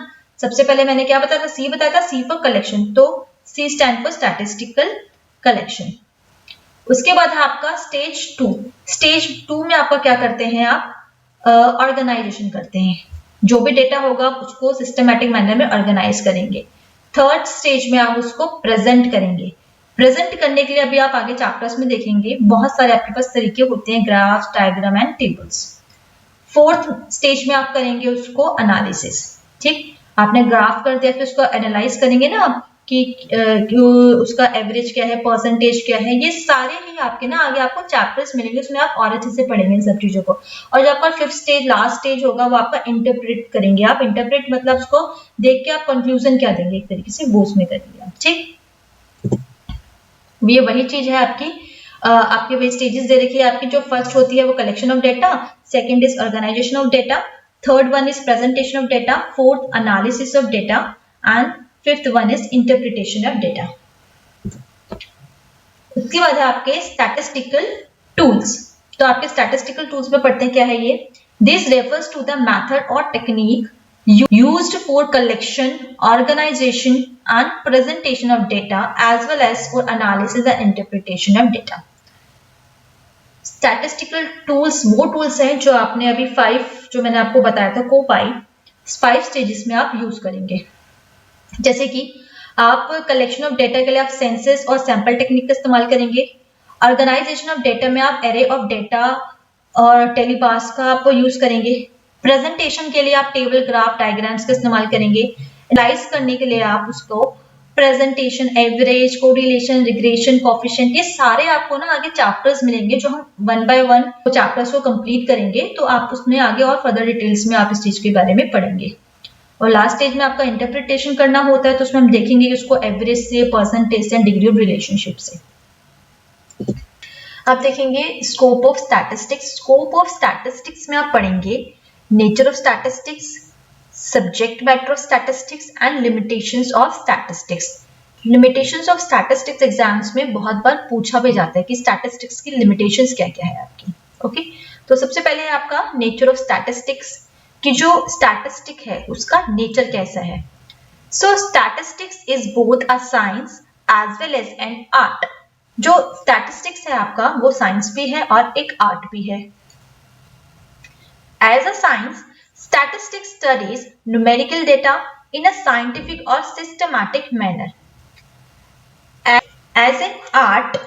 [SPEAKER 1] सबसे पहले मैंने क्या बताया था, C बताया था, C फॉर कलेक्शन, तो C stand for statistical collection. उसके बाद है आपका स्टेज 2। स्टेज 2 में आपका क्या करते हैं, आप ऑर्गेनाइजेशन करते हैं, जो भी डेटा होगा उसको सिस्टमैटिक मैनर में ऑर्गेनाइज करेंगे। थर्ड स्टेज में आप उसको प्रेजेंट करेंगे। प्रेजेंट करने के लिए अभी आप आगे चैप्टर्स में देखेंगे बहुत सारे आपके पास तरीके होते हैं, graphs, diagram and tables. Fourth stage में आप करेंगे उसको एनालिसिस, ठीक। आपने ग्राफ कर दिया, फिर उसको एनालाइज करेंगे ना आप कि उसका एवरेज क्या है, परसेंटेज क्या है, ये सारे ही आपके ना आगे आपको चैप्टर्स मिलेंगे, उसमें आप और अच्छे से पढ़ेंगे इन सब चीजों को। और जो आपका फिफ्थ स्टेज लास्ट स्टेज होगा वो आपका इंटरप्रेट करेंगे। आप इंटरप्रेट मतलब उसको देख के आप कंक्लूजन क्या देंगे एक तरीके से, वो उसमें करेंगे आप, ठीक। ये वही चीज है आपकी, आपके वे स्टेजेस दे रखी है आपकी। जो फर्स्ट होती है वो collection of data, second is organisation of data, third one is presentation of data, fourth analysis of data and fifth one is interpretation of data. उसके बाद है आपके स्टैटिस्टिकल टूल्स। तो आपके स्टैटिस्टिकल टूल्स में पढ़ते हैं क्या है ये, this refers to the method और technique used for collection, organization and presentation of data as well as for analysis and interpretation of data। Statistical tools वो tools हैं जो आपने अभी 5 जो मैंने आपको बताया था कोपाई, 5 स्टेजेस में आप यूज करेंगे। जैसे कि आप कलेक्शन ऑफ डेटा के लिए आप सेंसस और सैंपल टेक्निक का इस्तेमाल करेंगे। ऑर्गेनाइजेशन ऑफ डेटा में आप एरे ऑफ डेटा और टेलीपास का आप यूज करेंगे। प्रेजेंटेशन के लिए आप टेबल, ग्राफ, डायग्राम्स का इस्तेमाल करेंगे। एनालाइज करने के लिए आप उसको presentation, average, correlation, regression, coefficient, ये सारे आपको ना आगे चैप्टर्स मिलेंगे जो हम 1 बाय 1 चैप्टर्स को कंप्लीट करेंगे। तो आप उसमें आगे और फर्दर डिटेल्स में आप इस चीज के बारे में पढ़ेंगे। और लास्ट स्टेज में आपका इंटरप्रिटेशन करना होता है, तो उसमें हम देखेंगे कि उसको एवरेज से, परसेंटेज से, डिग्री ऑफ रिलेशनशिप से। आप देखेंगे scope of statistics. Scope of statistics में आप पढ़ेंगे nature of statistics, subject matter of statistics and limitations of statistics. Limitations of statistics exams में बहुत बार पूछा भी जाता है कि स्टैटिस्टिक्स की लिमिटेशंस क्या क्या है आपकी। ओके, तो सबसे पहले है आपका नेचर ऑफ स्टैटिस्टिक्स, कि जो स्टैटिस्टिक है उसका नेचर कैसा है। So statistics is both a science as well as an art. जो स्टैटिस्टिक्स है आपका वो साइंस भी है और एक आर्ट भी है। As a science, statistics studies numerical data in a scientific or systematic manner. As an art,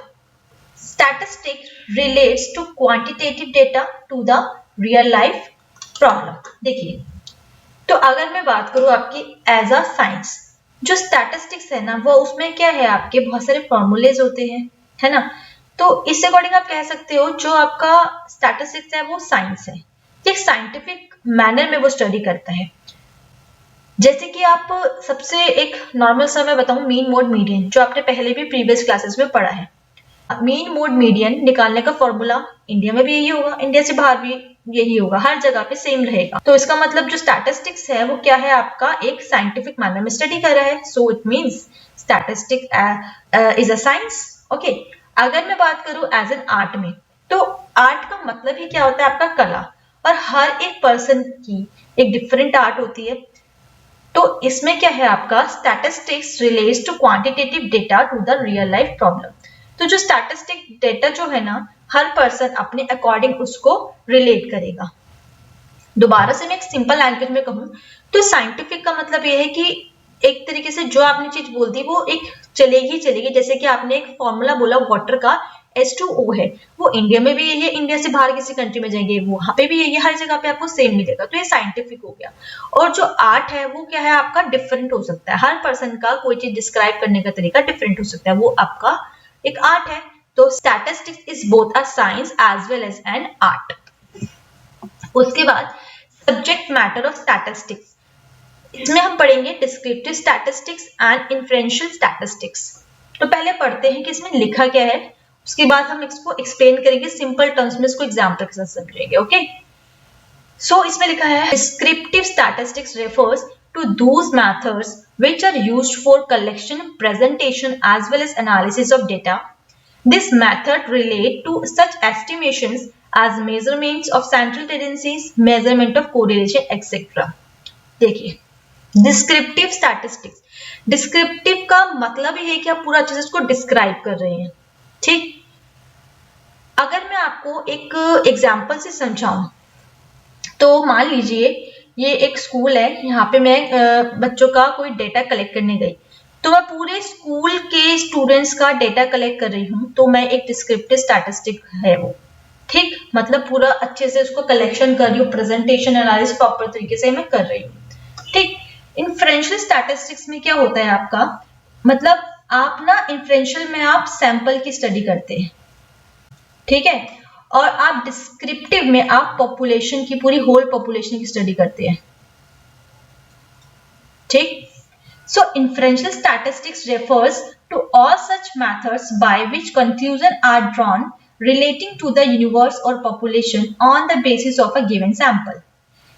[SPEAKER 1] statistics relates to quantitative data to the real life problem। देखिए, तो अगर मैं बात करूं आपकी as a science, जो statistics है ना वो उसमें क्या है आपके बहुत सारे फॉर्मूलेज होते हैं, है ना। तो इस अकॉर्डिंग आप कह सकते हो जो आपका स्टैटिस्टिक्स है वो साइंस है, एक साइंटिफिक मैनर में वो स्टडी करता है। जैसे कि आप सबसे एक नॉर्मल सा मैं बताऊं, मीन मोड मीडियन, जो आपने पहले भी प्रीवियस क्लासेस में पढ़ा है। मीन मोड मीडियन निकालने का फॉर्मूला इंडिया में भी यही होगा, इंडिया से बाहर भी यही होगा, हर जगह पे सेम रहेगा। तो इसका मतलब जो स्टैटिस्टिक्स है वो क्या है, आपका एक साइंटिफिक मैनर में स्टडी कर रहा है। So it means statistics is a science. Okay, अगर मैं बात करूं एज एन आर्ट में, तो आर्ट का मतलब ही क्या होता है, आपका कला, और हर एक पर्सन की एक डिफरेंट आर्ट होती है। तो इसमें क्या है, आपका statistics relates to quantitative data to the real life problem. तो जो स्टैटिस्टिक डेटा जो है ना, हर पर्सन अपने अकॉर्डिंग उसको रिलेट करेगा। दोबारा से मैं एक सिंपल लैंग्वेज में कहूं तो साइंटिफिक का मतलब ये है कि एक तरीके से जो आपने चीज बोल दी वो एक चलेगी चलेगी। जैसे कि आपने एक फॉर्मूला बोला वाटर का H2O है, वो इंडिया में भी यही है, इंडिया से बाहर किसी कंट्री में जाएंगे वहां पे भी यही है, हर जगह पे आपको सेम मिलेगा। तो ये साइंटिफिक हो गया। और जो आर्ट है वो क्या है, आपका डिफरेंट हो सकता है, हर पर्सन का कोई चीज डिस्क्राइब करने का तरीका डिफरेंट हो सकता है, वो आपका एक आर्ट है। तो statistics is both a science as well as an art. उसके बाद सब्जेक्ट मैटर ऑफ स्टैटिस्टिक्स, इसमें हम पढ़ेंगे descriptive statistics and inferential statistics. तो पहले पढ़ते हैं कि इसमें लिखा क्या है, उसके बाद हम इसको एक्सप्लेन करेंगे सिंपल टर्म्स में, इसको एग्जाम्पल के साथ समझेंगे। ओके, सो इसमें लिखा है descriptive statistics refers to those methods which are used for collection, presentation as well as analysis of data. This method relate to such estimations as measurements of central tendencies, measurement of correlation, etc. देखिए, descriptive statistics, descriptive का मतलब ये है कि आप पूरा अच्छे से इसको डिस्क्राइब कर रहे हैं। ठीक, अगर मैं आपको एक एग्जाम्पल से समझाऊं तो मान लीजिए ये एक स्कूल है, यहाँ पे मैं बच्चों का कोई डेटा कलेक्ट करने गई, तो मैं पूरे स्कूल के स्टूडेंट्स का डेटा कलेक्ट कर रही हूँ, तो मैं एक डिस्क्रिप्टिव स्टैटिस्टिक है वो। ठीक, मतलब पूरा अच्छे से उसको कलेक्शन कर रही हूँ, प्रेजेंटेशन एनालिसिस प्रॉपर तरीके से मैं कर रही हूँ। ठीक, इन्फ्रेंशियल स्टैटिस्टिक्स में क्या होता है आपका, मतलब आप ना इन्फ्रेंशियल में आप सैंपल की स्टडी करते हैं, ठीक है, और आप डिस्क्रिप्टिव में आप पॉपुलेशन की, पूरी होल पॉपुलेशन की स्टडी करते हैं। ठीक, so inferential statistics refers to all such methods by which conclusion are drawn relating to the universe or population on the basis of a given sample.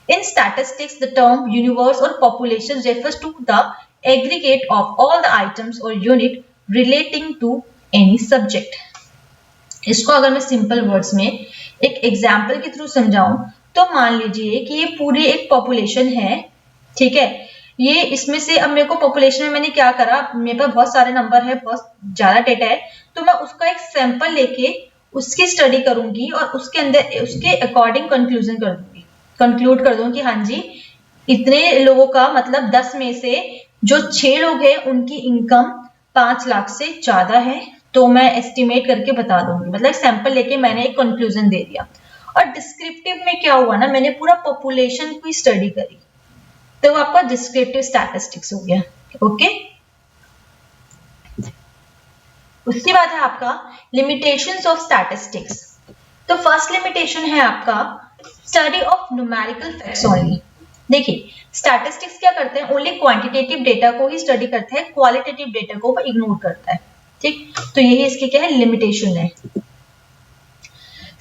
[SPEAKER 1] In statistics, the term universe or population refers to the aggregate of all the items or unit relating to any subject. इसको अगर मैं simple words में एक example के through समझाऊं तो मान लीजिए कि ये पूरी एक पॉपुलेशन है, ठीक है, ये इसमें से अब मेरे को पॉपुलेशन में मैंने क्या करा, मेरे पास बहुत सारे नंबर है, बहुत ज्यादा डेटा है, तो मैं उसका एक सैंपल लेके उसकी स्टडी करूंगी और उसके अंदर उसके अकॉर्डिंग कंक्लूजन कर दूंगी, कंक्लूड कर दूंगी कि हाँ जी इतने लोगों का मतलब 10 में से जो 6 लोग हैं उनकी इनकम 5 लाख से ज्यादा है, तो मैं एस्टिमेट करके बता दूंगी, मतलब सैंपल लेके मैंने एक कंक्लूजन दे दिया। और डिस्क्रिप्टिव में क्या हुआ ना, मैंने पूरा पॉपुलेशन की स्टडी करी, तो वो आपका डिस्क्रिप्टिव स्टैटिस्टिक्स हो गया। ओके, उसके बाद है आपका लिमिटेशंस ऑफ स्टैटिस्टिक्स। तो फर्स्ट लिमिटेशन है आपका study of numerical facts only. देखिए, स्टैटिस्टिक्स क्या करते हैं, ओनली क्वांटिटेटिव डेटा को ही स्टडी करते हैं, क्वालिटेटिव डेटा को वो इग्नोर करता है। ठीक, तो यही इसकी क्या है, लिमिटेशन है।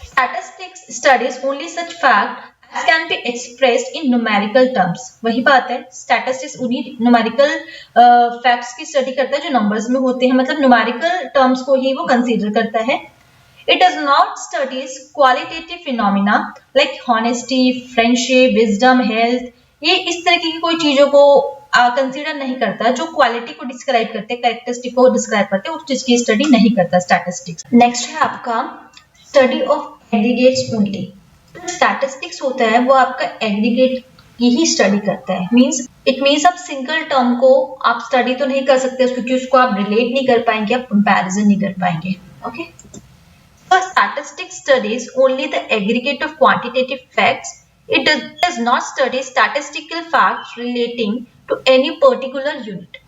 [SPEAKER 1] Statistics studies only such fact as can be expressed in numerical terms। वही बात है, स्टैटिस्टिक्स उन्हीं न्यूमेरिकल फैक्ट्स की स्टडी करता है जो नंबर्स में होते हैं, मतलब न्यूमेरिकल टर्म्स को ही वो कंसीडर करता है। It does not studies qualitative phenomena like honesty, friendship, wisdom, health। ये इस तरह की कोई चीजों को कंसीडर नहीं करता, जो क्वालिटी को डिस्क्राइब करते हैं, कैरेक्टरिस्टिक को डिस्क्राइब करते हैं, उस चीज की स्टडी नहीं करता स्टैटिस्टिक्स। नेक्स्ट है आपका study of aggregates only. Statistics होता है वो आपका एग्रीगेट की ही स्टडी करता है, इट मीन्स आप सिंगल टर्म को आप स्टडी तो नहीं कर सकते क्योंकि उसको आप रिलेट नहीं कर पाएंगे, आप कंपैरिजन नहीं कर पाएंगे। Okay, so statistics studies only the aggregate of quantitative facts. It does not study statistical facts relating to any particular unit.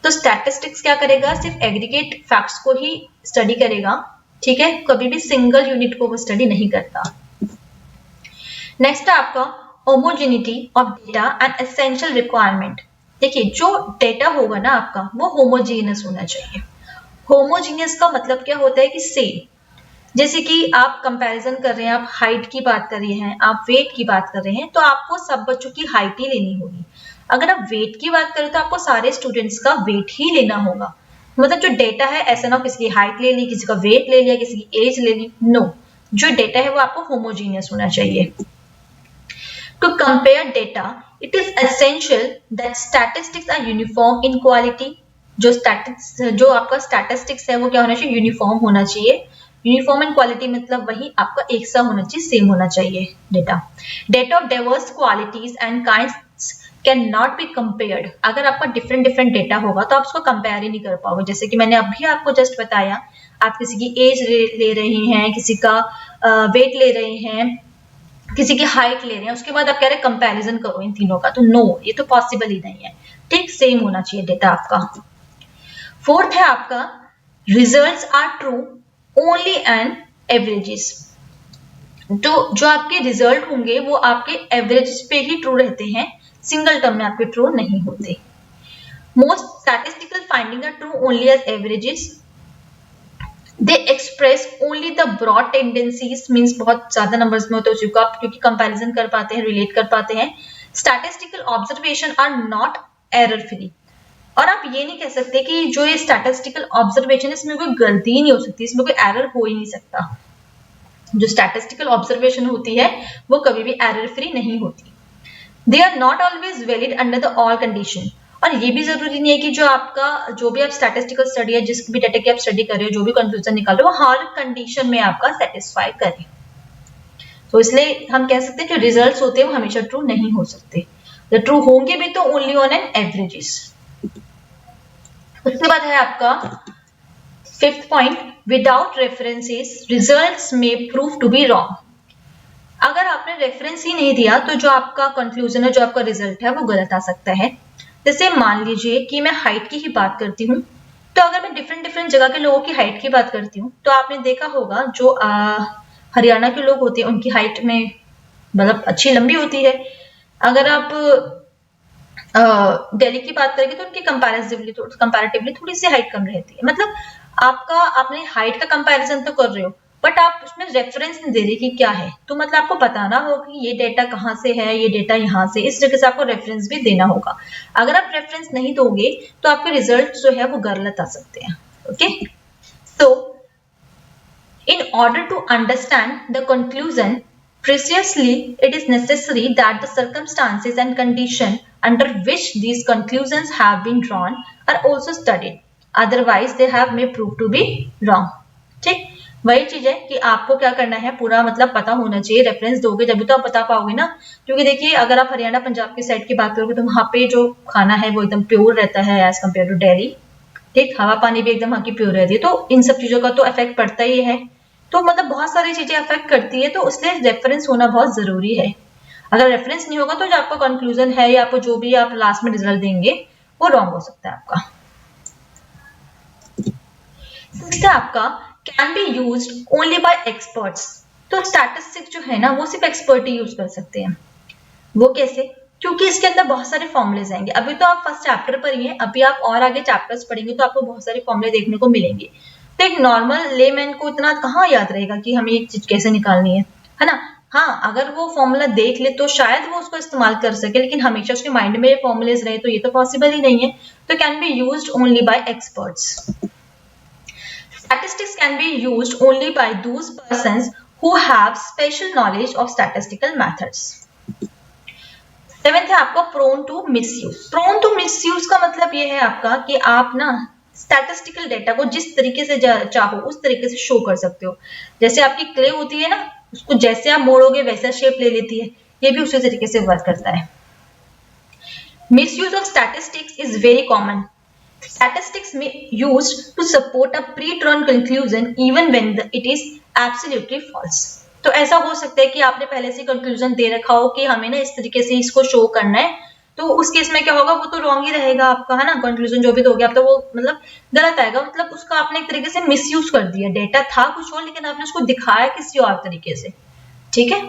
[SPEAKER 1] तो statistics क्या करेगा, सिर्फ aggregate facts को ही स्टडी करेगा, ठीक है, कभी भी सिंगल यूनिट को वो स्टडी नहीं करता। नेक्स्ट है आपका homogeneity of data and essential requirement. देखिए जो डेटा होगा ना आपका वो होमोजेनियस होना चाहिए। होमोजेनियस का मतलब क्या होता है कि सेम, जैसे कि आप कंपैरिजन कर रहे हैं, आप हाइट की बात कर रहे हैं, आप वेट की बात कर रहे हैं, तो आपको सब बच्चों की हाइट ही लेनी होगी। अगर आप वेट की बात करें तो आपको सारे स्टूडेंट्स का वेट ही लेना होगा। मतलब जो डेटा है ऐसा ना किसी की हाइट ले ली, किसी का वेट ले लिया, किसी की एज ले ली, नो, जो डेटा है वो आपको होमोजीनियस होना चाहिए। To compare data it is essential that statistics are uniform in quality. जो आपका स्टैटिस्टिक्स है वो क्या होना चाहिए, यूनिफॉर्म होना चाहिए। यूनिफॉर्म इन क्वालिटी मतलब वही आपका एक सा होना चाहिए, सेम होना चाहिए data. Data of diverse qualities and kinds can not be compared. अगर आपका डिफरेंट डिफरेंट डेटा होगा तो आप उसको कंपेयर ही नहीं कर पाओगे। जैसे कि मैंने अभी आपको जस्ट बताया, आप किसी की एज ले रहे हैं, किसी का वेट ले रहे हैं, किसी की हाइट ले रहे हैं, उसके बाद आप कह रहे हैं कंपैरिजन करो इन तीनों का, तो नो, ये तो पॉसिबल ही नहीं है। ठीक, सेम होना चाहिए डेटा आपका। फोर्थ है आपका results are true only and averages. जो आपके रिजल्ट होंगे वो आपके एवरेज पे ही ट्रू रहते हैं, सिंगल टर्म में आपके ट्रू नहीं होते। Most statistical finding are true only as averages. They express only the broad tendencies, means बहुत ज्यादा नंबर्स में होते हैं उसको आप क्योंकि कंपैरिजन कर पाते हैं, रिलेट कर पाते हैं। Statistical observation are not error free. और आप ये नहीं कह सकते कि जो ये स्टैटिस्टिकल ऑब्जर्वेशन है इसमें कोई गलती ही नहीं हो सकती, इसमें कोई एरर हो ही नहीं सकता। जो स्टैटिस्टिकल ऑब्जर्वेशन होती है वो कभी भी एरर फ्री नहीं होती। They are not always valid under the all condition. और ये भी जरूरी नहीं है कि जो भी आप स्टैटिस्टिकल स्टडी है, जिस भी डेटा की आप स्टडी कर रहे हो, जो भी कंक्लूजन निकाल रहे हो, वो हर कंडीशन में आपका सेटिस्फाई करे। तो इसलिए हम कह सकते हैं जो रिजल्ट्स होते हैं वो हमेशा ट्रू नहीं हो सकते, ट्रू होंगे भी तो ओनली ऑन एन एवरेजेस। उसके बाद है आपका fifth point, without references results में प्रूव टू बी रॉन्ग। अगर आपने रेफरेंस ही नहीं दिया तो जो आपका कंक्लूजन है, जो आपका रिजल्ट है वो गलत आ सकता है। जैसे मान लीजिए कि मैं हाइट की ही बात करती हूँ, तो अगर मैं डिफरेंट डिफरेंट जगह के लोगों की हाइट की बात करती हूँ तो आपने देखा होगा जो हरियाणा के लोग होते हैं उनकी हाइट में मतलब अच्छी लंबी होती है। अगर आप दिल्ली की बात करेंगे तो उनकी कंपैरेटिवली थोड़ी सी हाइट कम रहती है। मतलब आपने हाइट का कंपैरिजन तो कर रहे हो बट आप उसमें रेफरेंस नहीं दे रहे कि क्या है, तो मतलब आपको बताना होगा कि ये डेटा कहाँ से है, ये डेटा यहाँ से, इस जगह से आपको रेफरेंस भी देना होगा। अगर आप रेफरेंस नहीं दोगे तो आपके रिजल्ट जो है वो गलत आ सकते हैं। Okay, so in order to understand the conclusion preciously it is necessary that the circumstances and condition under which these conclusions have been drawn are also studied, otherwise they have may prove to be wrong। ठीक, वही चीज है कि आपको क्या करना है, पूरा मतलब पता होना चाहिए, रेफरेंस दोगे जब तो आप बता पाओगे ना। क्योंकि देखिए अगर आप हरियाणा पंजाब की साइड की बात करोगे तो वहाँ पे जो खाना है वो एकदम प्योर रहता है एज कम्पेयर टू दिल्ली। ठीक, हवा पानी भी एकदम वहाँ की प्योर रहती है, तो इन सब चीजों का तो इफेक्ट पड़ता ही है। तो मतलब बहुत सारी चीजें अफेक्ट करती है, तो इसलिए रेफरेंस होना बहुत जरूरी है। अगर रेफरेंस नहीं होगा तो जो आपका कंक्लूजन है या आपको जो भी आप लास्ट में रिजल्ट देंगे वो रॉन्ग हो सकता है आपका। सिक्स्थ आपका can be used only by experts. तो स्टैटिस्टिक्स जो है ना वो सिर्फ एक्सपर्ट ही यूज कर सकते हैं। वो कैसे? क्योंकि इसके अंदर बहुत सारे फॉर्मुलेज आएंगे। अभी तो आप फर्स्ट चैप्टर पर ही हैं, अभी आप और आगे चैप्टर्स पढ़ेंगे तो आपको बहुत सारे फॉर्मुले देखने को मिलेंगे। तो एक नॉर्मल लेमैन को इतना कहाँ याद रहेगा कि हमें एक चीज कैसे निकालनी है ना। हाँ, अगर वो फॉर्मूला देख ले तो शायद वो उसको इस्तेमाल कर सके, लेकिन हमेशा उसके माइंड में फॉर्मुलेज रहे तो ये तो पॉसिबल ही नहीं है। तो can be used only by experts. Statistics can be used only by those persons who have special knowledge of statistical methods. Seventh है आपका prone to misuse. Prone to misuse का मतलब ये है आपका कि आप ना स्टैटिस्टिकल डेटा को जिस तरीके से चाहो उस तरीके से शो कर सकते हो। जैसे आपकी क्ले होती है ना, उसको जैसे आप मोड़ोगे वैसा शेप ले लेती है, ये भी उसी तरीके से वर्क करता है। Misuse of statistics is very common. Statistics में used to support a pre-drawn conclusion even when it is absolutely false. तो ऐसा हो सकता है कि आपने पहले से कंक्लूजन दे रखा हो कि हमें ना इस तरीके से इसको शो करना है, तो उस केस में क्या होगा, वो तो रॉन्ग ही रहेगा आपका, है ना, कंक्लूजन जो भी दोगे आप तो वो मतलब गलत आएगा, मतलब उसका आपने एक तरीके से मिसयूज कर दिया, डेटा था कुछ और लेकिन आपने उसको दिखाया किसी और तरीके से, ठीक है।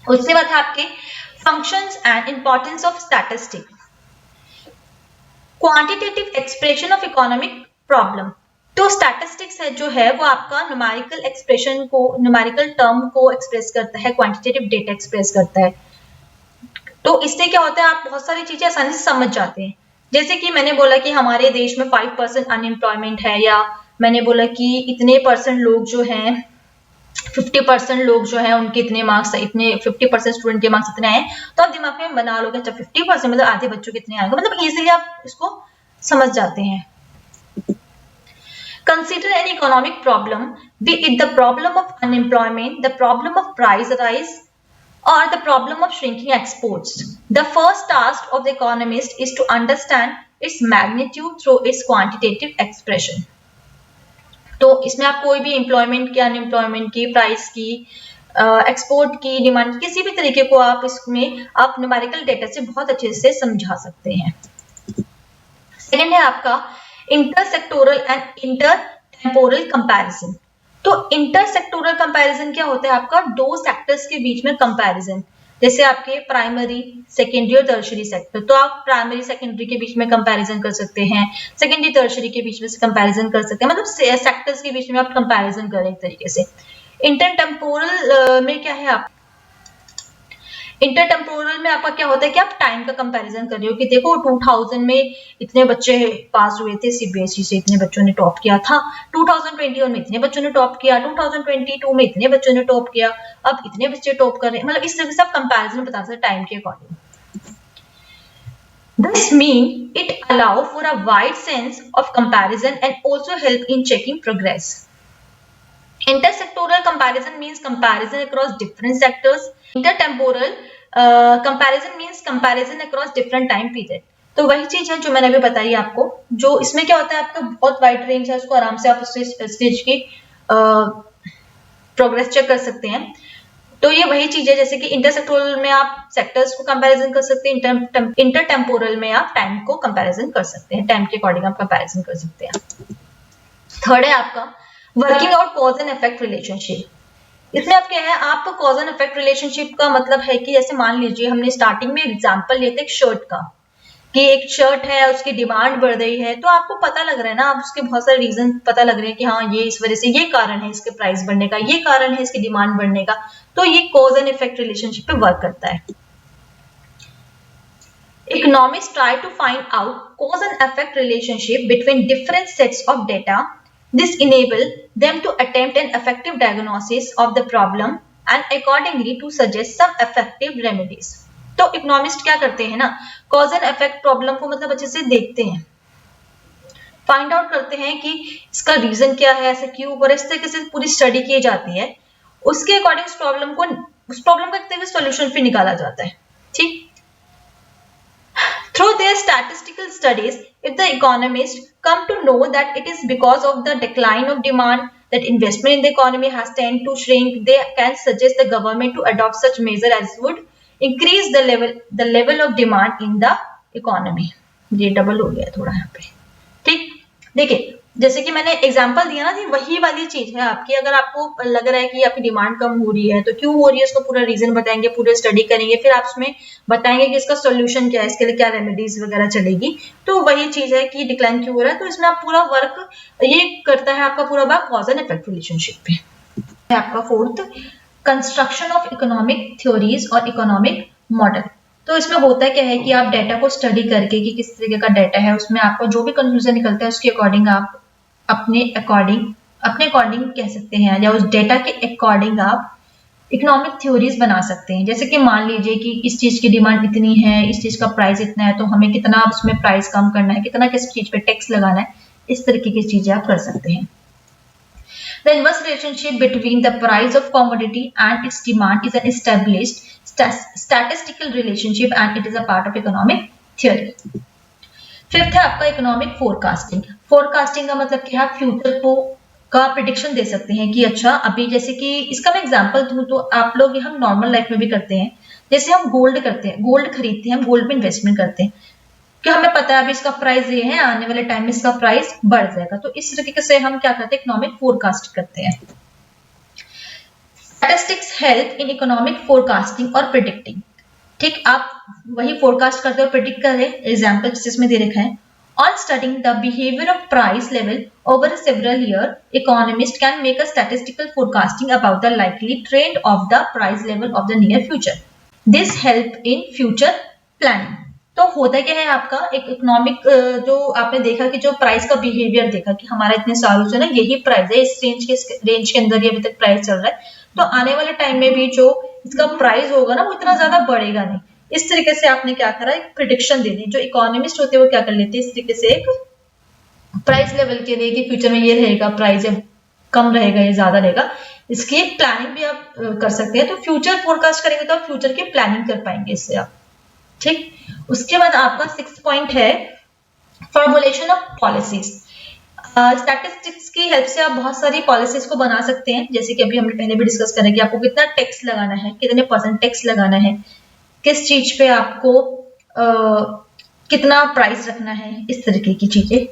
[SPEAKER 1] उसके बाद है आपके functions and importance of statistics, quantitative expression of economic problem. तो स्टैटिस्टिक्स है जो है वो आपका न्यूमेरिकल एक्सप्रेशन को, न्यूमेरिकल टर्म को एक्सप्रेस करता है, क्वांटिटेटिव डेटा एक्सप्रेस करता है। तो इससे क्या होता है, आप बहुत सारी चीजें आसानी से समझ जाते हैं। जैसे कि मैंने बोला कि हमारे देश में 5% अनएम्प्लॉयमेंट है, या मैंने बोला कि इतने परसेंट लोग जो हैं, 50% लोग जो है उनके इतने मार्क्स, इतने 50% स्टूडेंट के मार्क्स इतने आए, तो आप दिमाग में बना लोगे अच्छा 50% मतलब आधे बच्चों के इतने आएंगे, मतलब इजीली आप इसको समझ जाते हैं। Consider an economic problem, be it the problem of unemployment, the problem of price rise, or the problem of shrinking exports. The first task of the economist is to understand its magnitude through its quantitative expression. तो इसमें आप कोई भी employment की, unemployment की, price की, export की, demand, किसी भी तरीके को आप इसमें आप न्यूमेरिकल डेटा से बहुत अच्छे से समझा सकते हैं। सेकेंड है आपका इंटरसेक्टोरल एंड इंटरटेम्पोरल कंपैरिजन। तो इंटरसेक्टोरल कंपैरिजन क्या होता है, आपका दो सेक्टर्स के बीच में कंपैरिजन, जैसे आपके प्राइमरी, सेकेंडरी और टर्शियरी सेक्टर, तो आप प्राइमरी सेकेंडरी के बीच में कंपैरिजन कर सकते हैं, सेकेंडरी टर्शियरी के बीच में कंपैरिजन कर सकते हैं, मतलब सेक्टर्स के बीच में आप कंपैरिजन करें एक तरीके से। इंटरटेम्पोरल में क्या है, आप इंटरटेम्पोरल में आपका क्या होता है कि आप टाइम का कंपैरिजन कर रहे हो कि देखो 2000 में इतने बच्चे पास हुए थे सीबीएसई से, इतने बच्चों ने टॉप किया था, 2021 में इतने बच्चों ने टॉप किया, 2022 में इतने बच्चों ने टॉप किया, अब इतने बच्चे टॉप कर रहे हैं, मतलब इस तरह से आप कंपैरिजन बता सकते हैं टाइम के according. This mean it allow for a wide sense of comparison and also help in checking progress. Intersectoral comparison means comparison across different sectors. Intertemporal comparison means comparison across different time period. तो वही चीज है जो मैंने अभी बताई आपको, जो इसमें क्या होता है आपका बहुत वाइड रेंज है, उसको आराम से आप उस स्टेज की प्रोग्रेस चेक कर सकते हैं। तो ये वही चीज है जैसे कि इंटरसेक्टोरल में आप सेक्टर्स को कंपैरिजन कर सकते हैं, इंटरटेम्पोरल में आप टाइम को कंपैरिजन कर सकते हैं, टाइम के अकॉर्डिंग आप कंपैरिजन कर सकते हैं। थर्ड है आपका working out cause and effect relationship. इसमें आप क्या है, आप कॉज एंड इफेक्ट रिलेशनशिप का मतलब है कि जैसे मान लीजिए हमने स्टार्टिंग में एग्जांपल लेते एक शर्ट का, कि एक शर्ट है उसकी डिमांड बढ़ रही है, तो आपको पता लग रहा है ना, आप उसके बहुत सारे रीजन पता लग रहे हैं कि हाँ ये इस वजह से, ये कारण है इसके प्राइस बढ़ने का, ये कारण है इसकी डिमांड बढ़ने का, तो ये कॉज एंड इफेक्ट रिलेशनशिप पे वर्क करता है। Economists try to find out cause and effect relationship between different sets of data. This enable them to attempt an effective diagnosis of the problem and accordingly to suggest some effective remedies. तो economist क्या करते हैं ना, cause and effect problem को मतलब अच्छे से देखते हैं, फाइंड आउट करते हैं कि इसका रीजन क्या है, ऐसा क्यों, और इस तरीके से पूरी स्टडी की जाती है, उसके अकॉर्डिंग उस प्रॉब्लम का एक तरीके से सॉल्यूशन फिर निकाला जाता है, ठीक। Through their statistical studies, if the economists come to know that it is because of the decline of demand that investment in the economy has tended to shrink, they can suggest the government to adopt such measure as would increase the level of demand in the economy. ये double हो गया थोड़ा यहाँ पे, ठीक। देखिए जैसे कि मैंने एग्जांपल दिया ना, थी वही वाली चीज है आपकी, अगर आपको लग रहा है कि आपकी डिमांड कम हो रही है तो क्यों हो रही है, उसका पूरा रीजन बताएंगे, पूरा स्टडी करेंगे, फिर आप उसमें बताएंगे कि इसका सोल्यूशन क्या है, इसके लिए क्या रेमेडीज वगैरह चलेगी। तो वही चीज है कि डिक्लाइन क्यों हो रहा है, तो इसमें आप पूरा वर्क ये करता है आपका पूरा work cause and effect relationship पे। आपका fourth construction of economic theories और इकोनॉमिक मॉडल। तो इसमें होता क्या है कि आप डेटा को स्टडी करके कि किस तरीके का डेटा है, उसमें आपको जो भी कंक्लूजन निकलता है उसके अकॉर्डिंग आप अपने अकॉर्डिंग कह सकते हैं, या उस डेटा के अकॉर्डिंग आप इकोनॉमिक थ्योरीज बना सकते हैं। जैसे कि मान लीजिए कि इस चीज की डिमांड इतनी है, इस चीज का प्राइस इतना है, तो हमें कितना उसमें प्राइस कम करना है, कितना किस चीज पे टैक्स लगाना है, इस तरीके की चीजें आप कर सकते हैं। The inverse relationship between the price of commodity and its demand is an established statistical relationship and it is a part of economic theory. Fifth है आपका इकोनॉमिक फोरकास्टिंग। फोरकास्टिंग का मतलब क्या है, फ्यूचर को का प्रिडिक्शन दे सकते हैं कि अच्छा अभी जैसे कि इसका मैं एग्जांपल दूं तो आप लोग ये हम नॉर्मल लाइफ में भी करते हैं। जैसे हम गोल्ड करते हैं, गोल्ड खरीदते हैं, हम गोल्ड में इन्वेस्टमेंट करते हैं कि हमें पता है अभी इसका प्राइस ये है, आने वाले टाइम में इसका प्राइस बढ़ जाएगा। तो इस तरीके से हम क्या करते हैं, इकोनॉमिक फोरकास्ट करते हैं। Statistics help in economic forecasting और प्रिडिक्टिंग। ठीक, आप वही फोरकास्ट करते हो, प्रिडिक्ट कर रहे हैं। एग्जाम्पल जिसमें दे रखा है, on studying the behavior of price level over several years, economists can make a statistical forecasting about the likely trend of the price level of the near future. This help in future planning. तो होता क्या है आपका एक economic, जो आपने देखा कि जो प्राइस का बिहेवियर देखा कि हमारा इतने सालों से ना यही प्राइस है, इस रेंज के अंदर ही अभी तक प्राइस चल रहा है, तो आने वाले टाइम में भी जो इसका प्राइस होगा ना वो इतना ज्यादा बढ़ेगा नहीं। इस तरीके से आपने क्या करा, एक प्रिडिक्शन दे दी। जो इकोनॉमिस्ट होते हैं वो क्या कर लेते हैं, इस तरीके से एक प्राइस लेवल के लिए कि फ्यूचर में ये रहेगा, प्राइस कम रहेगा या ज्यादा रहेगा, इसकी एक प्लानिंग भी आप कर सकते हैं। तो फ्यूचर फोरकास्ट करेंगे तो आप फ्यूचर की प्लानिंग कर पाएंगे इससे आप। ठीक, उसके बाद आपका 6 पॉइंट है फॉर्मुलेशन ऑफ पॉलिसीज। स्टैटिस्टिक्स की हेल्प से आप बहुत सारी पॉलिसीज को बना सकते हैं। जैसे कि अभी हमने पहले भी डिस्कस करा कि आपको कितना टैक्स लगाना है, कितने % टैक्स लगाना है, किस चीज पे आपको कितना प्राइस रखना है, इस तरीके की चीजें।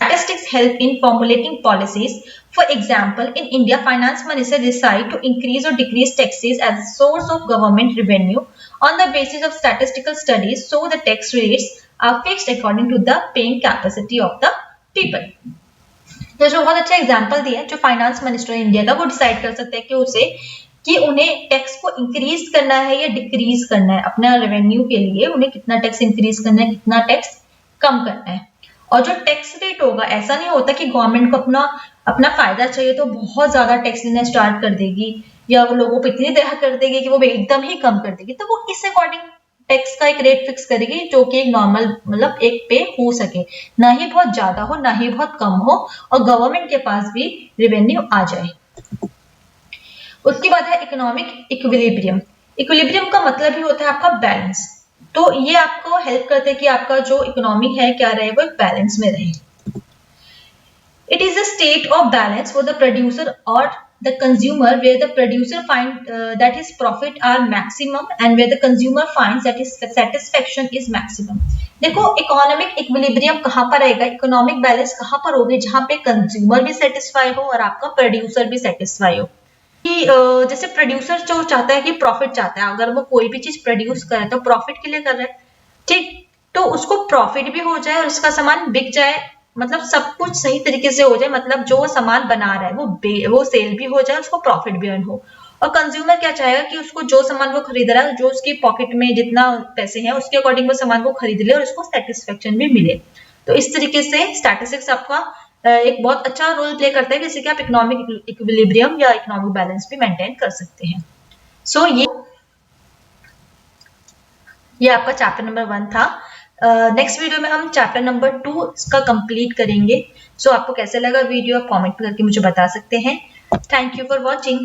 [SPEAKER 1] Statistics help in formulating policies. For example, in India, finance minister decide to increase or decrease taxes as a source of government revenue on the basis of statistical studies. So the tax rates are fixed according to the paying capacity of the people. तो जो बहुत अच्छा example दिया है, जो finance minister India का वो decide कर सकते हैं कि उसे कि उन्हें टैक्स को इंक्रीज करना है या डिक्रीज करना है, अपना रेवेन्यू के लिए उन्हें कितना टैक्स इंक्रीज करना है, कितना टैक्स कम करना है। और जो टैक्स रेट होगा, ऐसा नहीं होता कि गवर्नमेंट को अपना फायदा चाहिए तो बहुत ज्यादा टैक्स लेना स्टार्ट कर देगी या वो लोगों को इतनी तरह कर देगी कि वो एकदम ही कम कर देगी। तो वो इस अकॉर्डिंग टैक्स का एक रेट फिक्स करेगी जो कि एक नॉर्मल मतलब एक पे हो सके, ना ही बहुत ज्यादा हो ना ही बहुत कम हो, और गवर्नमेंट के पास भी रेवेन्यू आ जाए। उसके बाद है इकोनॉमिक इक्विलिब्रियम। इक्विलिब्रियम का मतलब ही होता है आपका बैलेंस। तो ये आपको हेल्प करते हैं कि आपका जो इकोनॉमी है क्या रहे, वो एक बैलेंस में रहे। It is a state of balance for the producer और the consumer, where the producer find that his profit are maximum and where the consumer finds that his satisfaction is maximum. देखो, economic equilibrium कहाँ पर आएगा, economic balance कहाँ पर होगी, जहां पे कंज्यूमर भी सेटिस्फाई हो और आपका प्रोड्यूसर भी सेटिस्फाई हो। कि जैसे प्रोड्यूसर जो चाहता है कि प्रॉफिट चाहता है, अगर वो कोई भी चीज प्रोड्यूस कर रहा है तो प्रॉफिट के लिए कर रहा है। ठीक, तो उसको प्रॉफिट भी हो जाए और उसका सामान बिक जाए, मतलब सब कुछ सही तरीके से हो जाए, मतलब जो सामान बना रहा है वो सेल भी हो जाए, उसको प्रॉफिट भी अर्न हो। और कंज्यूमर क्या चाहेगा कि उसको जो सामान वो खरीद रहा है, जो उसकी पॉकेट में जितना पैसे हैं उसके अकॉर्डिंग वो सामान को खरीद ले और उसको सेटिस्फेक्शन भी मिले। तो इस तरीके से स्टैटिस्टिक्स आपका एक बहुत अच्छा रोल प्ले करता है, जैसे कि आप इकोनॉमिक इक्विलिब्रियम या इकोनॉमिक बैलेंस भी मेंटेन कर सकते हैं। सो ये आपका चैप्टर नंबर 1 था। नेक्स्ट वीडियो में हम चैप्टर नंबर 2 का कंप्लीट करेंगे। सो आपको कैसे लगा वीडियो, आप कमेंट करके मुझे बता सकते हैं। Thank you for watching.